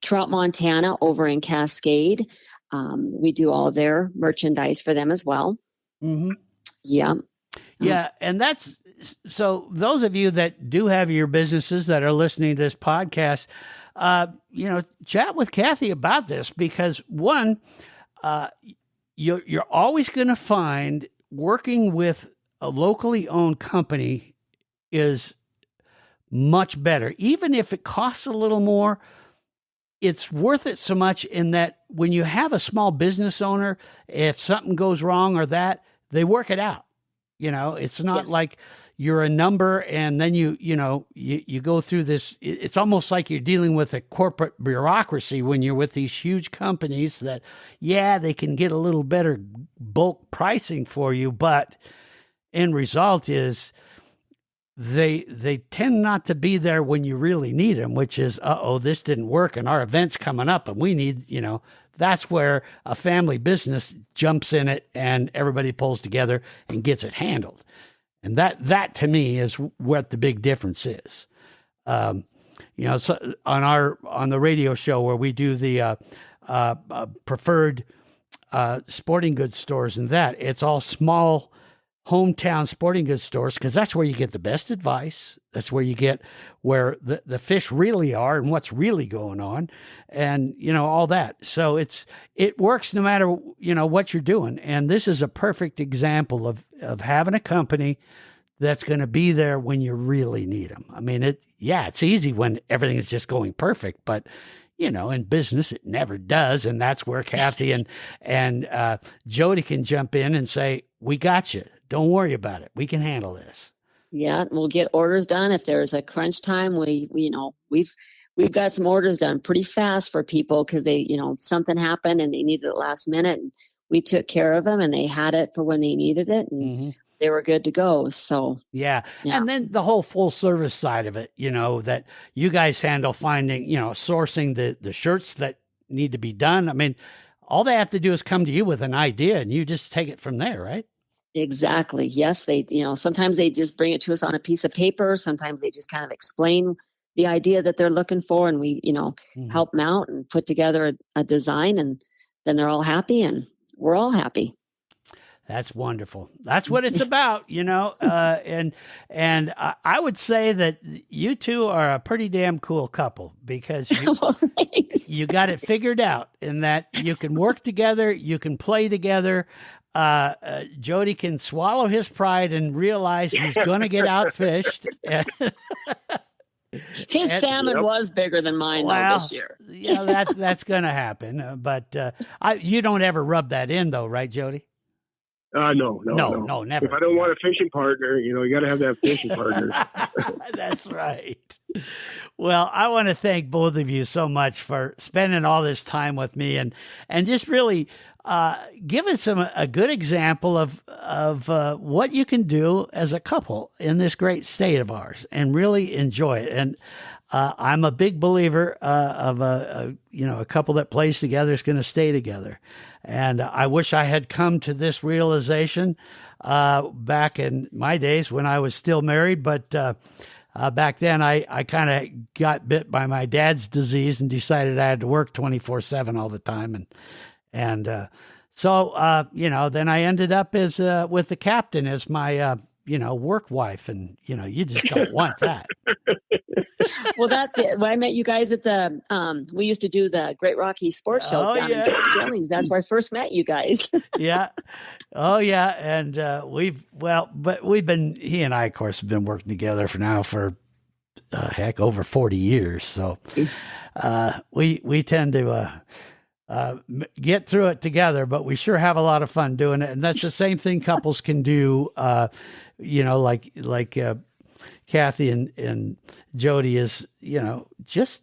Trout, Montana over in Cascade. We do all their merchandise for them as well. Mm-hmm. Yeah. Yeah. And that's, so those of you that do have your businesses that are listening to this podcast, you know, chat with Kathy about this, because one, you're always going to find working with a locally owned company is much better. Even if it costs a little more, it's worth it so much in that when you have a small business owner, if something goes wrong or that, they work it out. You know, it's not like you're a number and then you go through this. It's almost like you're dealing with a corporate bureaucracy when you're with these huge companies that, they can get a little better bulk pricing for you, but end result is they tend not to be there when you really need them, which is, this didn't work and our event's coming up and we need, that's where a family business jumps in it and everybody pulls together and gets it handled. And that to me is what the big difference is. So on the radio show where we do the preferred sporting goods stores and that, it's all small hometown sporting goods stores, because that's where you get the best advice. That's where you get where the fish really are and what's really going on, and all that. So it works no matter what you're doing. And this is a perfect example of having a company that's going to be there when you really need them. I mean, it's easy when everything is just going perfect, but in business, it never does. And that's where Kathy and Jody can jump in and say, we got you. Don't worry about it. We can handle this. Yeah, we'll get orders done. If there's a crunch time, we've got some orders done pretty fast for people because they, something happened and they needed it last minute. And we took care of them and they had it for when they needed it. And they were good to go. So yeah. And then the whole full service side of it, that you guys handle, finding, sourcing the shirts that need to be done. I mean, all they have to do is come to you with an idea and you just take it from there, right? Exactly. Yes. They, sometimes they just bring it to us on a piece of paper. Sometimes they just kind of explain the idea that they're looking for, and we, help them out and put together a design, and then they're all happy and we're all happy. That's wonderful. That's what it's about, and I would say that you two are a pretty damn cool couple, because you got it figured out in that you can work together, you can play together. Jody can swallow his pride and realize he's going to get outfished. His salmon was bigger than mine though this year. Yeah, that's going to happen. But you don't ever rub that in though, right, Jody? No, never. If I don't want a fishing partner, you got to have that fishing partner. That's right. Well, I want to thank both of you so much for spending all this time with me and just really give us a good example of what you can do as a couple in this great state of ours and really enjoy it. And I'm a big believer of a couple that plays together is going to stay together. And I wish I had come to this realization back in my days when I was still married. But back then, I kind of got bit by my dad's disease and decided I had to work 24/7 all the time. So then I ended up as with the captain as my work wife, and you just don't want that. Well, that's it. When I met you guys at the, we used to do the Great Rocky Sports Show down in Jennings. That's where I first met you guys. Yeah. Oh, yeah. And he and I, of course, have been working together for over 40 years. So we tend to get through it together, but we sure have a lot of fun doing it. And that's the same thing couples can do, like Kathy and Jody is, just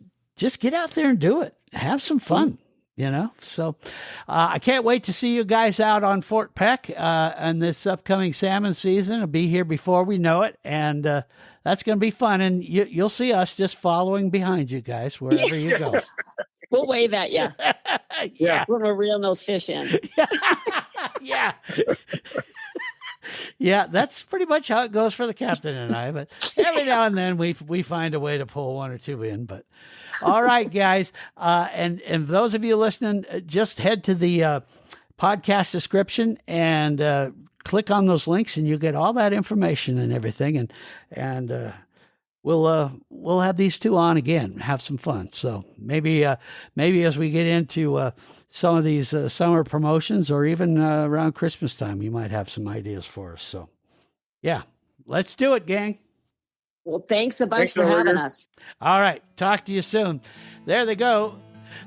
get out there and do it. Have some fun, So I can't wait to see you guys out on Fort Peck on this upcoming salmon season. I'll be here before we know it, and that's going to be fun. And you'll see us just following behind you guys wherever you go. We'll wave at you. Yeah. When we're reeling those fish in. Yeah. Yeah, that's pretty much how it goes for the captain and I. But every now and then we find a way to pull one or two in. But all right, guys, and those of you listening, just head to the podcast description and click on those links, and you get all that information and everything. And we'll have these two on again, have some fun. So maybe as we get into some of these summer promotions, or even around Christmas time, you might have some ideas for us. So yeah, let's do it, gang. Well, thanks a bunch for having us. All right. Talk to you soon. There they go.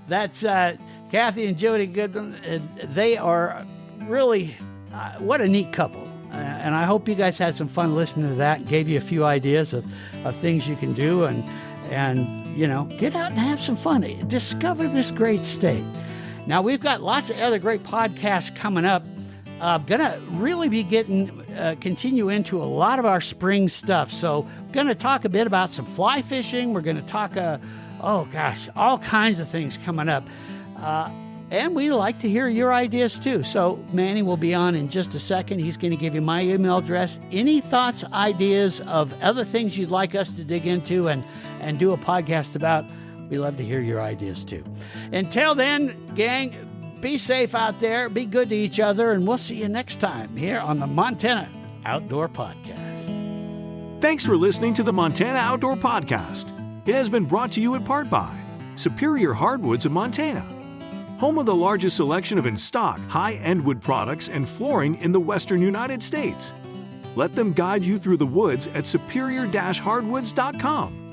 That's Kathy and Jody Goodman. They are really, what a neat couple. And I hope you guys had some fun listening to that, gave you a few ideas of things you can do, and get out and have some fun. Discover this great state. Now, we've got lots of other great podcasts coming up. Going to really be continue into a lot of our spring stuff. So going to talk a bit about some fly fishing. We're going to talk, all kinds of things coming up. And we like to hear your ideas too. So Manny will be on in just a second. He's going to give you my email address. Any thoughts, ideas of other things you'd like us to dig into and do a podcast about, we love to hear your ideas too. Until then, gang, be safe out there, be good to each other, and we'll see you next time here on the Montana Outdoor Podcast. Thanks for listening to the Montana Outdoor Podcast. It has been brought to you in part by Superior Hardwoods of Montana, home of the largest selection of in-stock high-end wood products and flooring in the western United States. Let them guide you through the woods at superior-hardwoods.com.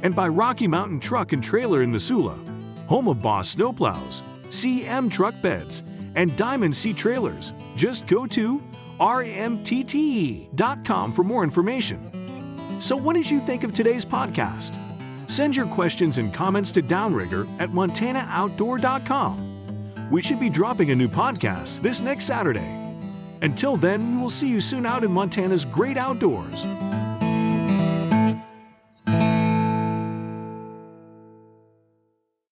And by Rocky Mountain Truck and Trailer in Missoula, home of Boss Snowplows, CM Truck Beds, and Diamond Sea Trailers. Just go to rmtte.com for more information. So what did you think of today's podcast? Send your questions and comments to Downrigger at montanooutdoor.com. We should be dropping a new podcast this next Saturday. Until then, we will see you soon out in Montana's great outdoors.